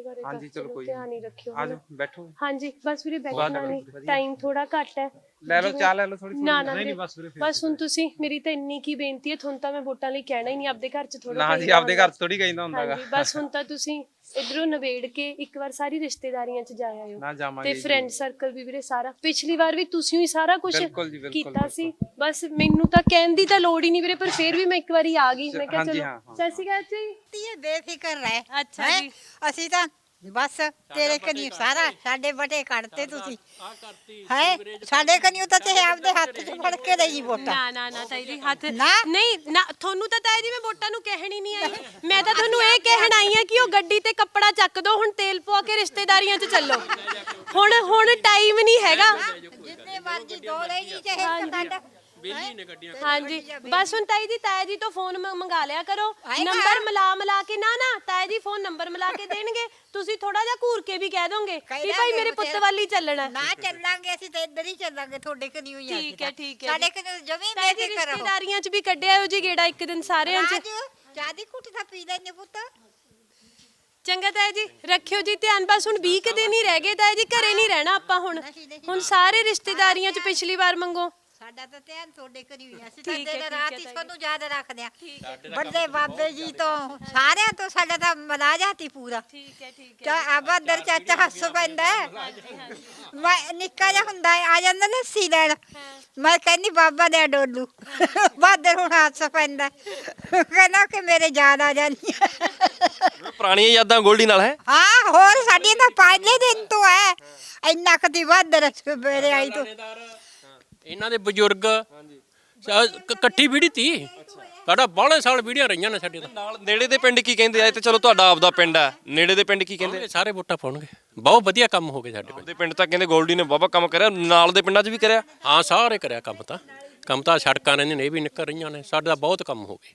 ਬਾਰੇ ਤਾਂ ਹਾਂਜੀ ਚਲੋ ਕੋਈ ਧਿਆਨ ਹੀ ਰੱਖਿਓ। ਆ ਜਾਓ ਬੈਠੋ। ਹਾਂਜੀ ਬਸ ਵੀਰੇ ਬੈਠਣਾ ਨਹੀਂ, ਟਾਈਮ ਥੋੜਾ ਘੱਟ ਹੈ। ਲੈ ਲਓ ਚਾਹ ਲੈ ਲਓ ਥੋੜੀ। ਨਾ ਵੀਰੇ ਬਸ ਹੁਣ ਤੁਸੀਂ, ਮੇਰੀ ਤਾਂ ਇੰਨੀ ਕੀ ਬੇਨਤੀ ਹੈ, ਤੁਹਾਨੂੰ ਤਾਂ ਮੈਂ ਵੋਟਾਂ ਲਈ ਕਹਿਣਾ ਹੀ ਨਹੀਂ, ਆਪਦੇ ਘਰ 'ਚ ਥੋੜਾ ਨਾ ਜੀ ਆਪਦੇ ਘਰ ਥੋੜੀ ਕਹਿੰਦਾ ਹੁੰਦਾਗਾ। ਹਾਂਜੀ ਬਸ ਹੁਣ ਤਾਂ ਤੁਸੀਂ ਇਧਰੋਂ ਨਵੇੜ ਕੇ ਇੱਕ ਵਾਰ ਸਾਰੀ ਰਿਸ਼ਤੇਦਾਰੀਆਂ 'ਚ ਜਾ ਆਇਓ ਨਾ ਜਾਵਾਂਗੇ ਤੇ ਫਰੈਂਡ ਸਰਕਲ ਵੀ ਵੀਰੇ ਸਾਰਾ। ਪਿਛਲੀ ਵਾਰ ਵੀ ਤੁਸੀਂ ਹੀ ਸਾਰਾ ਕੁਝ ਬਿਲਕੁਲ ਜੀ, ਬਿਲਕੁਲ ਕੀਤਾ ਸੀ, ਬਸ ਮੈਨੂੰ ਤਾਂ ਕਹਿਣ ਦੀ ਤਾਂ ਲੋੜ ਹੀ ਨਹੀਂ ਵੀਰੇ, ਪਰ ਫਿਰ ਵੀ ਮੈਂ ਇੱਕ ਵਾਰੀ ਆ ਗਈ। ਮੈਂ ਕਿਹਾ ਚਲੋ ਸਤਿ ਸ਼੍ਰੀ ਅਕਾਲ ਜੀ। ਇਹ ਬੇਫਿਕਰ ਰਹਿ। ਅੱਛਾ ਜੀ, ਅਸੀਂ ਤਾਂ ਬਸ ਤੇਰੇ ਕਨੀ ਸਾਰਾ ਸਾਡੇ ਬਟੇ ਕੱਢਤੇ ਤੁਸੀਂ ਹੈ, ਸਾਡੇ ਕਨੀ ਤਾਂ ਤੇ ਆਪਦੇ ਹੱਥ 'ਚ ਫੜ ਕੇ ਦੇਈ ਵੋਟਾਂ। ਨਾ ਤਾਈ ਜੀ ਹੱਥ ਨਾ। ਨਹੀਂ ਨਾ, ਤੁਹਾਨੂੰ ਤਾਂ ਤਾਈ ਜੀ ਮੈਂ ਵੋਟਾਂ ਨੂੰ ਕਹਿਣ ਹੀ ਨਹੀਂ ਆਈ, ਮੈਂ ਤਾਂ ਤੁਹਾਨੂੰ ਇਹ ਕਹਿਣ ਆਈ ਆ ਕਿ ਉਹ ਗੱਡੀ ਤੇ ਕੱਪੜਾ ਚੱਕ ਦੋ, ਹੁਣ ਤੇਲ ਪਵਾ ਕੇ ਰਿਸ਼ਤੇਦਾਰੀਆਂ 'ਚ ਚੱਲੋ। ਹੁਣ ਟਾਈਮ ਨਹੀਂ ਹੈਗਾ। ਜਿੰਨੇ ਮਰਜ਼ੀ ਦੋ ਲੈ ਜੀ ਚਾਹੇ ਸਾਡਾ ਹਾਂਜੀ ਬਸ ਹੁਣ ਤਾਈ ਜੀ ਤੋਂ ਫੋਨ ਮੰਗਾ ਲਿਆ ਕਰੋ, ਨੰਬਰ ਮਿਲਾ ਕੇ। ਨਾ ਤਾਈ ਜੀ ਫੋਨ ਨੰਬਰ ਮਿਲਾ ਕੇ ਦੇਣਗੇ, ਤੁਸੀਂ ਥੋੜਾ ਜਿਹਾ ਘੂਰ ਕੇ ਵੀ ਕਹਿ ਦੋਗੇ ਵੀ ਭਾਈ ਮੇਰੇ ਪੁੱਤ ਵਾਲੀ ਚੱਲਣਾ। ਨਾ ਚੱਲਾਂਗੇ ਅਸੀਂ ਤਾਂ ਇੱਧਰ ਹੀ ਚੱਲਾਂਗੇ, ਤੁਹਾਡੇ ਕਨੀ ਹੋਈ ਆ। ਠੀਕ ਹੈ ਸਾਡੇ ਕਨੀ ਜਮੀ ਤਾਈ ਜੀ ਰਿਸ਼ਤੇਦਾਰੀਆਂ 'ਚ ਵੀ ਕੱਢਿਆ ਹੋ ਜੀ ਗੇੜਾ ਇੱਕ ਦਿਨ ਸਾਰਿਆਂ 'ਚ। ਚਾਹ ਦੀ ਘੁੱਟ ਤਾਂ ਪੀ ਲੈਣੇ ਪੁੱਤ। ਚੰਗਾ ਤਾਈ ਜੀ ਰੱਖਿਓ ਜੀ ਧਿਆਨ, ਬਸ ਹੁਣ 20 ਕੁ ਦਿਨ ਹੀ ਰਹਿ ਗਏ ਤਾਈ ਜੀ, ਘਰੇ ਨਹੀਂ ਰਹਿਣਾ ਆਪਾਂ ਹੁਣ ਸਾਰੇ ਰਿਸ਼ਤੇਦਾਰੀਆਂ 'ਚ ਪਿਛਲੀ ਵਾਰ ਮੰਗੋ। ਸਾਡਾ ਤਾਂ ਧਿਆਨ ਤੁਹਾਡੇ ਕਰੀ ਹੋਈ, ਅਸੀਂ ਤਾਂ ਦਿਨ ਰਾਤ ਹੀ ਤੁਹਾਨੂੰ ਯਾਦ ਰੱਖਦੇ ਆ। ਵੱਡੇ ਬਾਬੇ ਜੀ ਤੋਂ ਸਾਰਿਆਂ ਤੋਂ ਸਾਡਾ ਤਾਂ ਮਲਾਜਾਤੀ ਪੂਰਾ। ਠੀਕ ਹੈ ਆਬਾਦਰ ਚਾਚਾ ਹੱਸ ਪੈਂਦਾ, ਮੈਂ ਨਿੱਕਾ ਜਿਹਾ ਹੁੰਦਾ ਆ ਜਾਂਦਾ ਲੱਸੀ ਲੈਣ, ਮੈਂ ਕਹਿੰਦੀ ਬਾਬਾ ਦੇ ਡੋਲੂ, ਬਾਦਰ ਹੁਣ ਹੱਸ ਪੈਂਦਾ, ਕਹਿੰਦਾ ਕਿ ਮੇਰੇ ਯਾਦ ਆ ਜਾਣੀ। ਪੁਰਾਣੀਆਂ ਯਾਦਾਂ ਗੋਲਡੀ ਨਾਲ ਹੈ। ਹਾਂ ਹੋਰ ਸਾਡੀਆਂ ਤਾਂ ਪਹਿਲੇ ਦਿਨ ਤੋਂ ਹੈ, ਇੰਨਾ ਕਦੀ ਬਾਦਰ ਮੇਰੇ ਆਈ ਤੋਂ। ਇਹਨਾਂ ਦੇ ਬਜ਼ੁਰਗ ਇਕੱਠੀ ਵੀੜੀ ਤੀ ਸਾਡਾ ਬਾਹਲੇ ਸਾਲ ਵੀੜੀਆਂ ਰਹੀਆਂ ਨੇ ਸਾਡੇ ਤਾਂ। ਨਾਲ ਨੇੜੇ ਦੇ ਪਿੰਡ ਕੀ ਕਹਿੰਦੇ ਆ? ਤੇ ਚਲੋ ਤੁਹਾਡਾ ਆਪਦਾ ਪਿੰਡ ਹੈ, ਨੇੜੇ ਦੇ ਪਿੰਡ ਕੀ ਕਹਿੰਦੇ? ਸਾਰੇ ਵੋਟਾਂ ਪਾਉਣਗੇ, ਬਹੁਤ ਵਧੀਆ ਕੰਮ ਹੋ ਗਏ ਸਾਡੇ ਪਿੰਡ। ਦੇ ਪਿੰਡ ਤਾਂ ਕਹਿੰਦੇ ਗੋਲਡੀ ਨੇ ਬਾਬਾ ਕੰਮ ਕਰਿਆ, ਨਾਲ ਦੇ ਪਿੰਡਾਂ 'ਚ ਵੀ ਕਰਿਆ। ਹਾਂ ਸਾਰੇ ਕਰਿਆ ਕੰਮ ਤਾਂ ਸੜਕਾਂ ਰਹਿੰਦੀਆਂ ਨੇ, ਇਹ ਵੀ ਨਿਕਲ ਰਹੀਆਂ ਨੇ, ਸਾਡਾ ਬਹੁਤ ਕੰਮ ਹੋ ਗਏ,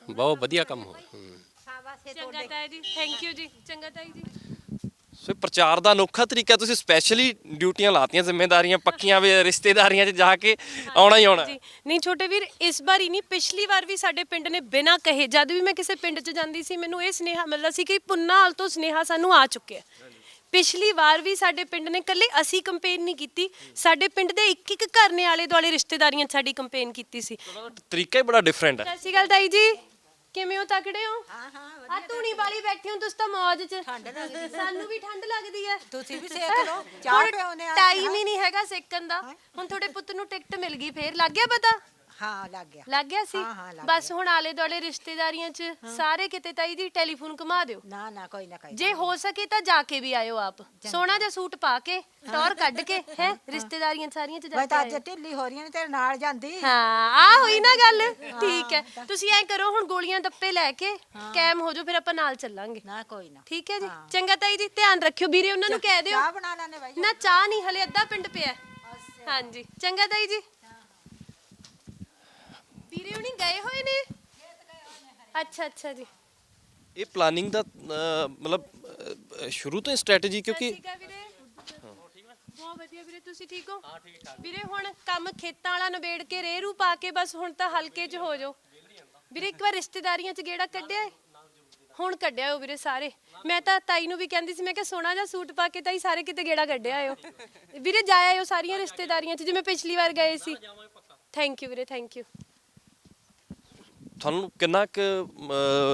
ਬਹੁਤ ਵਧੀਆ ਕੰਮ ਹੋ ਗਿਆ। ਚੰਗਾ ਤਾਈ ਜੀ, ਥੈਂਕ ਯੂ ਜੀ। ਚੰਗਾ ਤਾਈ ਜੀ। ਸੋ ਇਹ ਪ੍ਰਚਾਰ ਦਾ ਅਨੋਖਾ ਤਰੀਕਾ, ਤੁਸੀਂ ਸਪੈਸ਼ਲੀ ਡਿਊਟੀਆਂ ਲਾਤੀਆਂ, ਜ਼ਿੰਮੇਵਾਰੀਆਂ ਪੱਕੀਆਂ ਵੀ ਰਿਸ਼ਤੇਦਾਰੀਆਂ 'ਚ ਜਾ ਕੇ ਆਉਣਾ ਹੀ ਆਉਣਾ। ਜੀ ਨਹੀਂ ਛੋਟੇ ਵੀਰ, ਇਸ ਵਾਰ ਹੀ ਨਹੀਂ, ਪਿਛਲੀ ਵਾਰ ਵੀ ਸਾਡੇ ਪਿੰਡ ਨੇ ਬਿਨਾਂ ਕਹੇ, ਜਦ ਵੀ ਮੈਂ ਕਿਸੇ ਪਿੰਡ 'ਚ ਜਾਂਦੀ ਸੀ ਮੈਨੂੰ ਇਹ ਸੁਨੇਹਾ ਮਿਲਦਾ ਸੀ ਕਿ ਪੁੰਨਾਲ ਤੋਂ ਸੁਨੇਹਾ ਸਾਨੂੰ ਆ ਚੁੱਕਿਆ। ਪਿਛਲੀ ਵਾਰ ਵੀ ਸਾਡੇ ਪਿੰਡ ਨੇ ਇਕੱਲੇ ਅਸੀਂ ਕੰਪੇਨ ਨਹੀਂ ਕੀਤੀ, ਸਾਡੇ ਪਿੰਡ ਦੇ ਇੱਕ ਇੱਕ ਘਰ ਨੇ ਆਲੇ ਦੁਆਲੇ ਰਿਸ਼ਤੇਦਾਰੀਆਂ 'ਚ ਸਾਡੀ ਕੰਪੇਨ ਕੀਤੀ ਸੀ। ਤਰੀਕਾ ਹੀ ਬੜਾ ਡਿਫਰੈਂਟ ਹੈ। ਸਤਿ ਸ਼੍ਰੀ ਅਕਾਲ ਤਾਈ ਜੀ, ਕਿਵੇਂ ਹੋ, ਤਕੜੇ ਹੋ? ਆ ਧੂਣੀ ਵਾਲੀ ਬੈਠੀ ਹੋ ਤੁਸੀਂ ਤਾਂ ਮੌਜ 'ਚ। ਸਾਨੂੰ ਵੀ ਠੰਡ ਲੱਗਦੀ ਹੈ, ਤੁਸੀਂ ਵੀ ਸੇਕ ਲਓ, ਚਾਹ ਪਿਆਉਂਦੇ ਆ। ਟਾਈਮ ਹੀ ਨਹੀਂ ਹੈਗਾ ਸੇਕਣ ਦਾ। ਹੁਣ ਤੁਹਾਡੇ ਪੁੱਤ ਨੂੰ ਟਿਕਟ ਮਿਲ ਗਈ, ਫੇਰ ਲੱਗ ਗਿਆ ਪਤਾ? ਹਾਂ ਲੱਗ ਗਿਆ। ਲੱਗ ਗਿਆ ਸੀ? ਹਾਂ, ਲੱਗ ਬਸ ਹੁਣ ਆਲੇ ਦੁਆਲੇ ਰਿਸ਼ਤੇਦਾਰੀਆਂ 'ਚ ਸਾਰੇ ਕਿਤੇ ਤਾਈ ਜੀ ਟੈਲੀਫੋਨ ਘੁਮਾ ਦਿਓ। ਨਾ ਕੋਈ ਨਾ ਜੇ ਹੋ ਸਕੇ ਤਾਂ ਜਾ ਕੇ ਵੀ ਆਇਓ ਆਪ, ਸੋਹਣਾ ਜਿਹਾ ਸੂਟ ਪਾ ਕੇ, ਟੌਰ ਕੱਢ ਕੇ, ਹੈ ਰਿਸ਼ਤੇਦਾਰੀਆਂ ਸਾਰੀਆਂ 'ਚ ਜਾ ਮੈਂ ਕੇ ਤਾਂ ਅੱਜ ਆਇਓ। ਢਿੱਲੀ ਹੋ ਰਹੀ ਹਾਂ ਤੇਰੇ ਨਾਲ ਜਾਂਦੀ। ਹਾਂ ਆ ਹੋਈ ਨਾ ਗੱਲ, ਠੀਕ ਹੈ। ਤੁਸੀਂ ਐਂ ਕਰੋ ਹੁਣ ਗੋਲੀਆਂ ਦੱਪੇ ਲੈ ਕੇ ਕੈਮ ਹੋ ਜਾਓ, ਫਿਰ ਆਪਾਂ ਨਾਲ ਚੱਲਾਂਗੇ। ਨਾ ਕੋਈ ਨਾ। ਠੀਕ ਹੈ ਜੀ, ਚੰਗਾ ਤਾਈ ਜੀ, ਧਿਆਨ ਰੱਖਿਓ ਵੀਰੇ, ਉਹਨਾਂ ਨੂੰ ਕਹਿ ਦਿਓ। ਚਾਹ ਬਣਾ ਲੈਣੇ ਬਾਈ। ਨਾ ਚਾਹ ਨਹੀਂ, ਹਲੇ ਅੱਧਾ ਪਿੰਡ ਪਿਆ। ਹਾਂਜੀ ਚੰਗਾ ਤਾਈ ਜੀ। ਵੀਰੇ ਹੁਣੀ ਗਏ ਹੋਏ ਨੇ? ਅੱਛਾ ਜੀ। ਇਹ ਪਲਾਨਿੰਗ ਦਾ ਮਤਲਬ ਸ਼ੁਰੂ ਤੋਂ ਹੀ ਸਟ੍ਰੈਟਜੀ, ਕਿਉਂਕਿ ਠੀਕ ਹੈ ਵੀਰੇ, ਬਹੁਤ ਵਧੀਆ ਵੀਰੇ, ਤੁਸੀਂ ਠੀਕ ਹੋ? ਵੀਰੇ ਹੁਣ ਕੰਮ ਖੇਤਾਂ ਵਾਲਾ ਨਿਬੇੜ ਕੇ ਰੇਰੂ ਪਾ ਕੇ ਬਸ ਹੁਣ ਤਾਂ ਹਲਕੇ 'ਚ ਹੋ ਜਾਓ ਵੀਰੇ। ਇੱਕ ਵਾਰ ਰਿਸ਼ਤੇਦਾਰੀਆਂ 'ਚ ਗੇੜਾ ਕੱਢਿਆ ਏ? ਹੁਣ ਕੱਢਿਆ ਹੋ ਵੀਰੇ ਸਾਰੇ। ਮੈਂ ਤਾਂ ਤਾਈ ਨੂੰ ਵੀ ਕਹਿੰਦੀ ਸੀ, ਮੈਂ ਕਿਹਾ ਸੋਹਣਾ ਜਿਹਾ ਸੂਟ ਪਾ ਕੇ ਤਾਈ ਸਾਰੇ ਕਿਤੇ ਗੇੜਾ ਕੱਢਿਆ ਆਇਓ ਵੀਰੇ, ਜਾ ਆਇਓ ਸਾਰੀਆਂ ਰਿਸ਼ਤੇਦਾਰੀਆਂ 'ਚ ਜਿਵੇਂ ਪਿਛਲੀ ਵਾਰ ਗਏ ਸੀ। ਥੈਂਕ ਯੂ ਵੀਰੇ, ਥੈਂਕ ਯੂ। ਤੁਹਾਨੂੰ ਕਿੰਨਾ ਕੁ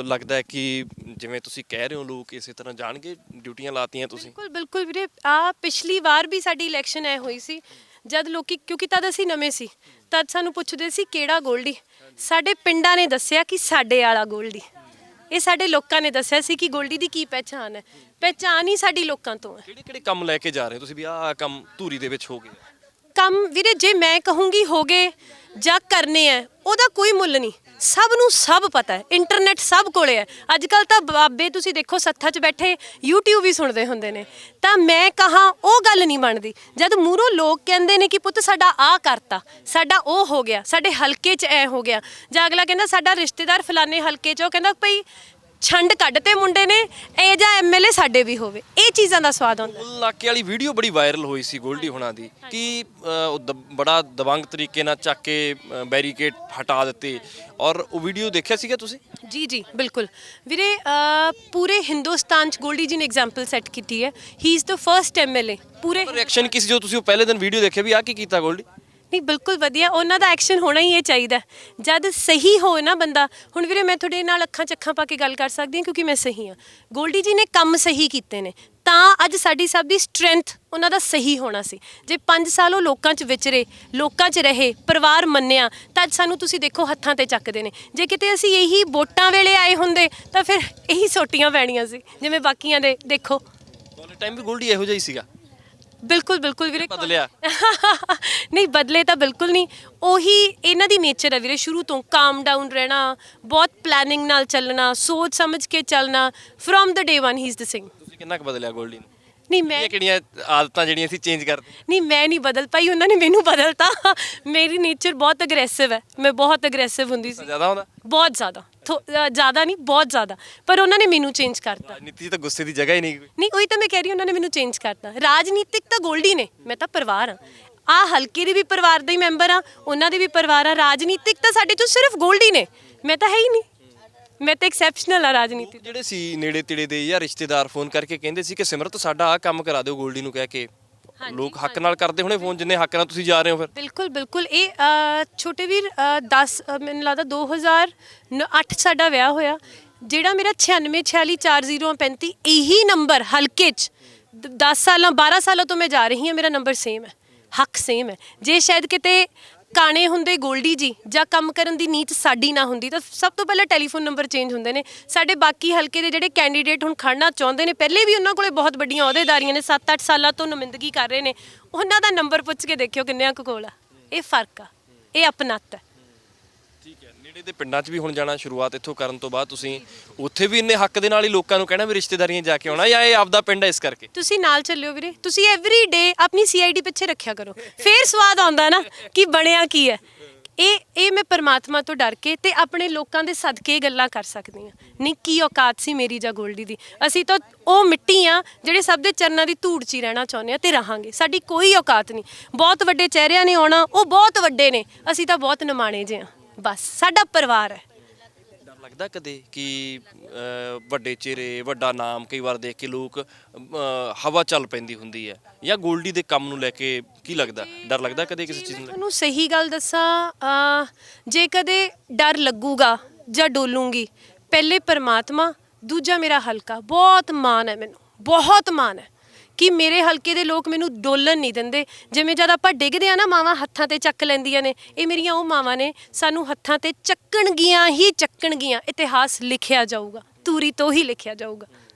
ਲੱਗਦਾ ਹੈ ਕਿ ਜਿਵੇਂ ਤੁਸੀਂ ਕਹਿ ਰਹੇ ਹੋ ਲੋਕ ਇਸੇ ਤਰ੍ਹਾਂ ਜਾਣਗੇ, ਡਿਊਟੀਆਂ ਲਾਤੀਆਂ ਤੁਸੀਂ? ਬਿਲਕੁਲ ਬਿਲਕੁਲ ਵੀਰੇ, ਆ ਪਿਛਲੀ ਵਾਰ ਵੀ ਸਾਡੀ ਇਲੈਕਸ਼ਨ ਐ ਹੋਈ ਸੀ, ਜਦ ਲੋਕੀ, ਕਿਉਂਕਿ ਤਦ ਅਸੀਂ ਨਵੇਂ ਸੀ, ਤਦ ਸਾਨੂੰ ਪੁੱਛਦੇ ਸੀ ਕਿਹੜਾ ਗੋਲਡੀ। ਸਾਡੇ ਪਿੰਡਾਂ ਨੇ ਦੱਸਿਆ ਕਿ ਸਾਡੇ ਵਾਲਾ ਗੋਲਡੀ। ਇਹ ਸਾਡੇ ਲੋਕਾਂ ਨੇ ਦੱਸਿਆ ਸੀ ਕਿ ਗੋਲਡੀ ਦੀ ਕੀ ਪਹਿਚਾਣ ਹੈ। ਪਹਿਚਾਣ ਹੀ ਸਾਡੀ ਲੋਕਾਂ ਤੋਂ ਹੈ। ਕਿਹੜੇ ਕਿਹੜੇ ਕੰਮ ਲੈ ਕੇ ਜਾ ਰਹੇ ਹੋ ਤੁਸੀਂ ਵੀ ਆਹ ਕੰਮ ਧੂਰੀ ਦੇ ਵਿੱਚ ਹੋ ਗਏ? ਕੰਮ ਵੀਰੇ ਜੇ ਮੈਂ ਕਹੂੰਗੀ ਹੋ ਗਏ ਜਾਂ ਕਰਨੇ ਆ, ਉਹਦਾ ਕੋਈ ਮੁੱਲ ਨਹੀਂ। ਸਭ ਨੂੰ ਸਭ ਪਤਾ ਹੈ, ਇੰਟਰਨੈਟ ਸਭ ਕੋਲੇ ਹੈ। ਅੱਜ ਕੱਲ ਤਾਂ ਬਾਬੇ ਤੁਸੀਂ ਦੇਖੋ ਸੱਥਾਂ 'ਚ ਬੈਠੇ YouTube ਵੀ ਸੁਣਦੇ ਹੁੰਦੇ ਨੇ। ਤਾਂ ਮੈਂ ਕਹਾਂ ਉਹ ਗੱਲ ਨਹੀਂ ਬਣਦੀ। ਜਦ ਮੂਹਰੋਂ ਲੋਕ ਕਹਿੰਦੇ ਨੇ ਕਿ ਪੁੱਤ ਸਾਡਾ ਆਹ ਕਰਤਾ, ਸਾਡਾ ਉਹ ਹੋ ਗਿਆ, ਸਾਡੇ ਹਲਕੇ 'ਚ ਐ ਹੋ ਗਿਆ, ਜਾਂ ਅਗਲਾ ਕਹਿੰਦਾ ਸਾਡਾ ਰਿਸ਼ਤੇਦਾਰ ਫਲਾਣੇ ਹਲਕੇ 'ਚ, ਉਹ ਕਹਿੰਦਾ ਭਈ ਛੰਡ ਕੱਢ ਤੇ ਮੁੰਡੇ ਨੇ, ਇਹ ਜਾਂ MLA ਸਾਡੇ ਵੀ ਹੋਵੇ। ਇਹ ਚੀਜ਼ਾਂ ਦਾ ਸਵਾਦ ਆਉਂਦਾ। ਫੁੱਲ ਨਾਕੇ ਵਾਲੀ ਵੀਡੀਓ ਬੜੀ ਵਾਇਰਲ ਹੋਈ ਸੀ ਗੋਲਡੀ ਹੁਣਾਂ ਦੀ, ਕਿ ਬੜਾ ਦਬੰਗ ਤਰੀਕੇ ਨਾਲ ਚੱਕ ਕੇ ਬੈਰੀਕੇਡ ਹਟਾ ਦਿੱਤੇ, ਔਰ ਉਹ ਵੀਡੀਓ ਦੇਖਿਆ ਸੀਗਾ ਤੁਸੀਂ? ਜੀ ਬਿਲਕੁਲ ਵੀਰੇ, ਪੂਰੇ ਹਿੰਦੁਸਤਾਨ 'ਚ ਗੋਲਡੀ ਜੀ ਨੇ ਐਗਜ਼ਾਮਪਲ ਸੈੱਟ ਕੀਤੀ ਹੈ। ਹੀ ਇਜ਼ ਦ ਫਰਸਟ MLA ਪੂਰੇ। ਰਿਐਕਸ਼ਨ ਕੀ ਸੀ ਜੋ ਤੁਸੀਂ ਉਹ ਪਹਿਲੇ ਦਿਨ ਵੀਡੀਓ ਦੇਖਿਆ ਵੀ ਆਹ ਕੀ ਕੀਤਾ ਗੋਲਡੀ? ਨਹੀਂ ਬਿਲਕੁਲ ਵਧੀਆ, ਉਹਨਾਂ ਦਾ ਐਕਸ਼ਨ ਹੋਣਾ ਹੀ ਇਹ ਚਾਹੀਦਾ ਜਦ ਸਹੀ ਹੋਏ ਨਾ ਬੰਦਾ। ਹੁਣ ਵੀਰੇ ਮੈਂ ਤੁਹਾਡੇ ਨਾਲ ਅੱਖਾਂ 'ਚ ਅੱਖਾਂ ਪਾ ਕੇ ਗੱਲ ਕਰ ਸਕਦੀ ਹਾਂ ਕਿਉਂਕਿ ਮੈਂ ਸਹੀ ਹਾਂ। ਗੋਲਡੀ ਜੀ ਨੇ ਕੰਮ ਸਹੀ ਕੀਤੇ ਨੇ, ਤਾਂ ਅੱਜ ਸਾਡੀ ਸਭ ਦੀ ਸਟਰੈਂਥ ਉਹਨਾਂ ਦਾ ਸਹੀ ਹੋਣਾ ਸੀ। ਜੇ 5 ਸਾਲ ਉਹ ਲੋਕਾਂ 'ਚ ਵਿਚਰੇ, ਲੋਕਾਂ 'ਚ ਰਹੇ, ਪਰਿਵਾਰ ਮੰਨਿਆ, ਤਾਂ ਅੱਜ ਸਾਨੂੰ ਤੁਸੀਂ ਦੇਖੋ ਹੱਥਾਂ ਤੇ ਚੱਕਦੇ ਨੇ। ਜੇ ਕਿਤੇ ਅਸੀਂ ਇਹੀ ਵੋਟਾਂ ਵੇਲੇ ਆਏ ਹੁੰਦੇ ਤਾਂ ਫਿਰ ਇਹੀ ਸੋਟੀਆਂ ਪੈਣੀਆਂ ਸੀ ਜਿਵੇਂ ਬਾਕੀਆਂ ਦੇ। ਦੇਖੋ ਕਾਲਜ ਟਾਈਮ ਵੀ ਗੋਲਡੀ ਇਹੋ ਜਿਹਾ ਹੀ ਸੀਗਾ? ਬਿਲਕੁਲ ਵੀਰੇ। ਬਦਲਿਆ? ਨਹੀਂ ਬਦਲੇ ਤਾਂ ਬਿਲਕੁਲ ਨਹੀਂ, ਉਹੀ ਇਹਨਾਂ ਦੀ ਨੇਚਰ ਹੈ ਵੀਰੇ। ਸ਼ੁਰੂ ਤੋਂ ਕਾਮ ਡਾਊਨ ਰਹਿਣਾ, ਬਹੁਤ ਪਲੈਨਿੰਗ ਨਾਲ ਚੱਲਣਾ, ਸੋਚ ਸਮਝ ਕੇ ਚੱਲਣਾ। From the day 1 he is the ਸਿੰਗ। ਤੁਸੀਂ ਕਿੰਨਾ ਕੁ ਬਦਲਿਆ ਗੋਲਡੀ ਨੂੰ? ਨਹੀਂ ਮੈਂ ਕਿਹੜੀਆਂ ਆਦਤਾਂ ਜਿਹੜੀਆਂ ਅਸੀਂ ਚੇਂਜ ਕਰਦੇ? ਨਹੀਂ ਮੈਂ ਨਹੀਂ ਬਦਲ ਪਾਈ, ਉਹਨਾਂ ਨੇ ਮੈਨੂੰ ਬਦਲਤਾ। ਮੇਰੀ ਨੇਚਰ ਬਹੁਤ ਅਗਰੈਸਿਵ ਹੈ, ਮੈਂ ਬਹੁਤ ਅਗਰੈਸਿਵ ਹੁੰਦੀ ਸੀ, ਜ਼ਿਆਦਾ ਹੁੰਦਾ? ਬਹੁਤ ਜ਼ਿਆਦਾ। ਜ਼ਿਆਦਾ ਨਹੀਂ, ਬਹੁਤ ਜ਼ਿਆਦਾ। ਪਰ ਉਹਨਾਂ ਨੇ ਮੈਨੂੰ ਚੇਂਜ ਕਰਤਾ। ਰਾਜਨੀਤੀ 'ਚ ਤਾਂ ਗੁੱਸੇ ਦੀ ਜਗ੍ਹਾ ਹੀ ਨਹੀਂ ਕੋਈ। ਨਹੀਂ ਉਹੀ ਤਾਂ ਮੈਂ ਕਹਿ ਰਹੀ, ਉਹਨਾਂ ਨੇ ਮੈਨੂੰ ਚੇਂਜ ਕਰਤਾ। ਰਾਜਨੀਤਿਕ ਤਾਂ ਗੋਲਡੀ ਨੇ, ਮੈਂ ਤਾਂ ਪਰਿਵਾਰ ਹਾਂ। ਆਹ ਹਲਕੇ ਦੇ ਵੀ ਪਰਿਵਾਰ ਦਾ ਹੀ ਮੈਂਬਰ ਆ, ਉਹਨਾਂ ਦੇ ਵੀ ਪਰਿਵਾਰ ਆ। ਰਾਜਨੀਤਿਕ ਤਾਂ ਸਾਡੇ ਚੋਂ ਸਿਰਫ ਗੋਲਡੀ ਨੇ, ਮੈਂ ਤਾਂ ਹੈ ਹੀ ਨਹੀਂ। ਮੈਂ ਤਾਂ ਐਕਸੈਪਸ਼ਨਲ ਆ ਰਾਜਨੀਤੀ। ਜਿਹੜੇ ਸੀ ਨੇੜੇ ਤੇੜੇ ਦੇ ਜਾਂ ਰਿਸ਼ਤੇਦਾਰ ਫੋਨ ਕਰਕੇ ਕਹਿੰਦੇ ਸੀ ਕਿ ਸਿਮਰਤ ਸਾਡਾ ਆਹ ਕੰਮ ਕਰਾ ਦਿਓ ਗੋਲਡੀ ਨੂੰ ਕਹਿ ਕੇ, ਲੋਕ ਹੱਕ ਨਾਲ ਕਰਦੇ ਹੋਣੇ ਫੋਨ ਜਿੰਨੇ ਹੱਕ ਨਾਲ ਤੁਸੀਂ ਜਾ ਰਹੇ ਹੋ ਫਿਰ? ਬਿਲਕੁਲ। ਇਹ ਛੋਟੇ ਵੀਰ 10 ਮੈਨੂੰ ਲੱਗਦਾ 2008 ਸਾਡਾ ਵਿਆਹ ਹੋਇਆ। ਜਿਹੜਾ ਮੇਰਾ 96464035 ਇਹੀ ਨੰਬਰ ਹਲਕੇ 'ਚ 10 ਸਾਲਾਂ 12 ਸਾਲਾਂ ਤੋਂ ਮੈਂ ਜਾ ਰਹੀ ਹਾਂ, ਮੇਰਾ ਨੰਬਰ ਸੇਮ ਹੈ, ਹੱਕ ਸੇਮ ਹੈ। ਜੇ ਸ਼ਾਇਦ ਕਿਤੇ ਕਾਣੇ ਹੁੰਦੇ ਗੋਲਡੀ ਜੀ ਜਾਂ ਕੰਮ ਕਰਨ ਦੀ ਨੀਤ ਸਾਡੀ ਨਾ ਹੁੰਦੀ ਤਾਂ ਸਭ ਤੋਂ ਪਹਿਲਾਂ ਟੈਲੀਫੋਨ ਨੰਬਰ ਚੇਂਜ ਹੁੰਦੇ ਨੇ। ਸਾਡੇ ਬਾਕੀ ਹਲਕੇ ਦੇ ਜਿਹੜੇ ਕੈਂਡੀਡੇਟ ਹੁਣ ਖੜਨਾ ਚਾਹੁੰਦੇ ਨੇ, ਪਹਿਲੇ ਵੀ ਉਹਨਾਂ ਕੋਲੇ ਬਹੁਤ ਵੱਡੀਆਂ ਅਹੁਦੇਦਾਰੀਆਂ ਨੇ, 7-8 ਸਾਲਾਂ ਤੋਂ ਨੁਮਾਇੰਦਗੀ ਕਰ ਰਹੇ ਨੇ, ਉਹਨਾਂ ਦਾ ਨੰਬਰ ਪੁੱਛ ਕੇ ਦੇਖਿਓ ਕਿੰਨਿਆਂ ਕੁ ਕੋਲ ਆ। ਇਹ ਫਰਕ ਆ, ਇਹ ਅਪਣੱਤ ਹੈ। ਠੀਕ ਹੈ, ਨੇੜੇ ਦੇ ਪਿੰਡਾਂ 'ਚ ਵੀ ਹੁਣ ਜਾਣਾ ਸ਼ੁਰੂਆਤ ਇੱਥੋਂ ਕਰਨ ਤੋਂ ਬਾਅਦ ਤੁਸੀਂ ਉੱਥੇ ਵੀ ਇੰਨੇ ਹੱਕ ਦੇ ਨਾਲ ਹੀ ਲੋਕਾਂ ਨੂੰ ਕਹਿਣਾ ਵੀ ਰਿਸ਼ਤੇਦਾਰੀਆਂ ਜਾ ਕੇ ਆਉਣਾ, ਜਾਂ ਇਹ ਆਪਦਾ ਪਿੰਡ ਹੈ ਇਸ ਕਰਕੇ? ਤੁਸੀਂ ਨਾਲ ਚੱਲਿਓ ਵੀਰੇ, ਤੁਸੀਂ ਐਵਰੀ ਡੇ ਆਪਣੀ CID ਪਿੱਛੇ ਰੱਖਿਆ ਕਰੋ, ਫੇਰ ਸਵਾਦ ਆਉਂਦਾ ਨਾ ਕਿ ਬਣਿਆ ਕੀ ਹੈ। ਇਹ ਮੈਂ ਪਰਮਾਤਮਾ ਤੋਂ ਡਰ ਕੇ ਤੇ ਆਪਣੇ ਲੋਕਾਂ ਦੇ ਸਦਕੇ ਗੱਲਾਂ ਕਰ ਸਕਦੀ ਹਾਂ। ਨਹੀਂ ਕੀ ਔਕਾਤ ਸੀ ਮੇਰੀ ਜਾਂ ਗੋਲਡੀ ਦੀ, ਅਸੀਂ ਤਾਂ ਉਹ ਮਿੱਟੀ ਆ ਜਿਹੜੇ ਸਭ ਦੇ ਚਰਨਾਂ ਦੀ ਧੂੜ 'ਚ ਹੀ ਰਹਿਣਾ ਚਾਹੁੰਦੇ ਆ ਤੇ ਰਹਾਂਗੇ। ਸਾਡੀ ਕੋਈ ਔਕਾਤ ਨਹੀਂ। ਬਹੁਤ ਵੱਡੇ ਚਿਹਰਿਆਂ ਨੇ ਆਉਣਾ, ਉਹ ਬਹੁਤ ਵੱਡੇ ਨੇ, ਅਸੀਂ ਤਾਂ ਬਹੁਤ ਨਿਮਾਣੇ ਜਿਹੇ ਆ। ਬਸ ਸਾਡਾ ਪਰਿਵਾਰ ਹੈ। ਡਰ ਲੱਗਦਾ ਕਦੇ ਕਿ ਵੱਡੇ ਚਿਹਰੇ, ਵੱਡਾ ਨਾਮ ਕਈ ਵਾਰ ਦੇਖ ਕੇ ਲੋਕ ਹਵਾ ਚੱਲ ਪੈਂਦੀ ਹੁੰਦੀ ਹੈ, ਜਾਂ ਗੋਲਡੀ ਦੇ ਕੰਮ ਨੂੰ ਲੈ ਕੇ ਕੀ ਲੱਗਦਾ, ਡਰ ਲੱਗਦਾ ਕਦੇ ਕਿਸੇ ਚੀਜ਼ ਨੂੰ ਲੈ ਕੇ? ਤੁਹਾਨੂੰ ਸਹੀ ਗੱਲ ਦੱਸਾਂ, ਜੇ ਕਦੇ ਡਰ ਲੱਗੂਗਾ ਜਾਂ ਡੋਲੂੰਗੀ, ਪਹਿਲੇ ਪਰਮਾਤਮਾ, ਦੂਜਾ ਮੇਰਾ ਹਲਕਾ। ਬਹੁਤ ਮਾਣ ਹੈ ਮੈਨੂੰ, ਬਹੁਤ ਮਾਣ ਹੈ ਕਿ ਮੇਰੇ ਹਲਕੇ ਦੇ ਲੋਕ ਮੈਨੂੰ ਡੋਲਣ ਨਹੀਂ ਦਿੰਦੇ। ਜਿਵੇਂ ਜਦ ਆਪਾਂ ਡਿੱਗਦੇ ਆ ਨਾ, ਮਾਵਾਂ ਹੱਥਾਂ ਤੇ ਚੱਕ ਲੈਂਦੀਆਂ ਨੇ, ਇਹ ਮੇਰੀਆਂ ਉਹ ਮਾਵਾਂ ਨੇ, ਸਾਨੂੰ ਹੱਥਾਂ ਤੇ ਚੱਕਣਗੀਆਂ ਹੀ ਚੱਕਣਗੀਆਂ। ਇਤਿਹਾਸ ਲਿਖਿਆ ਜਾਊਗਾ, ਧੂਰੀ ਤੋਂ ਹੀ ਲਿਖਿਆ ਜਾਊਗਾ।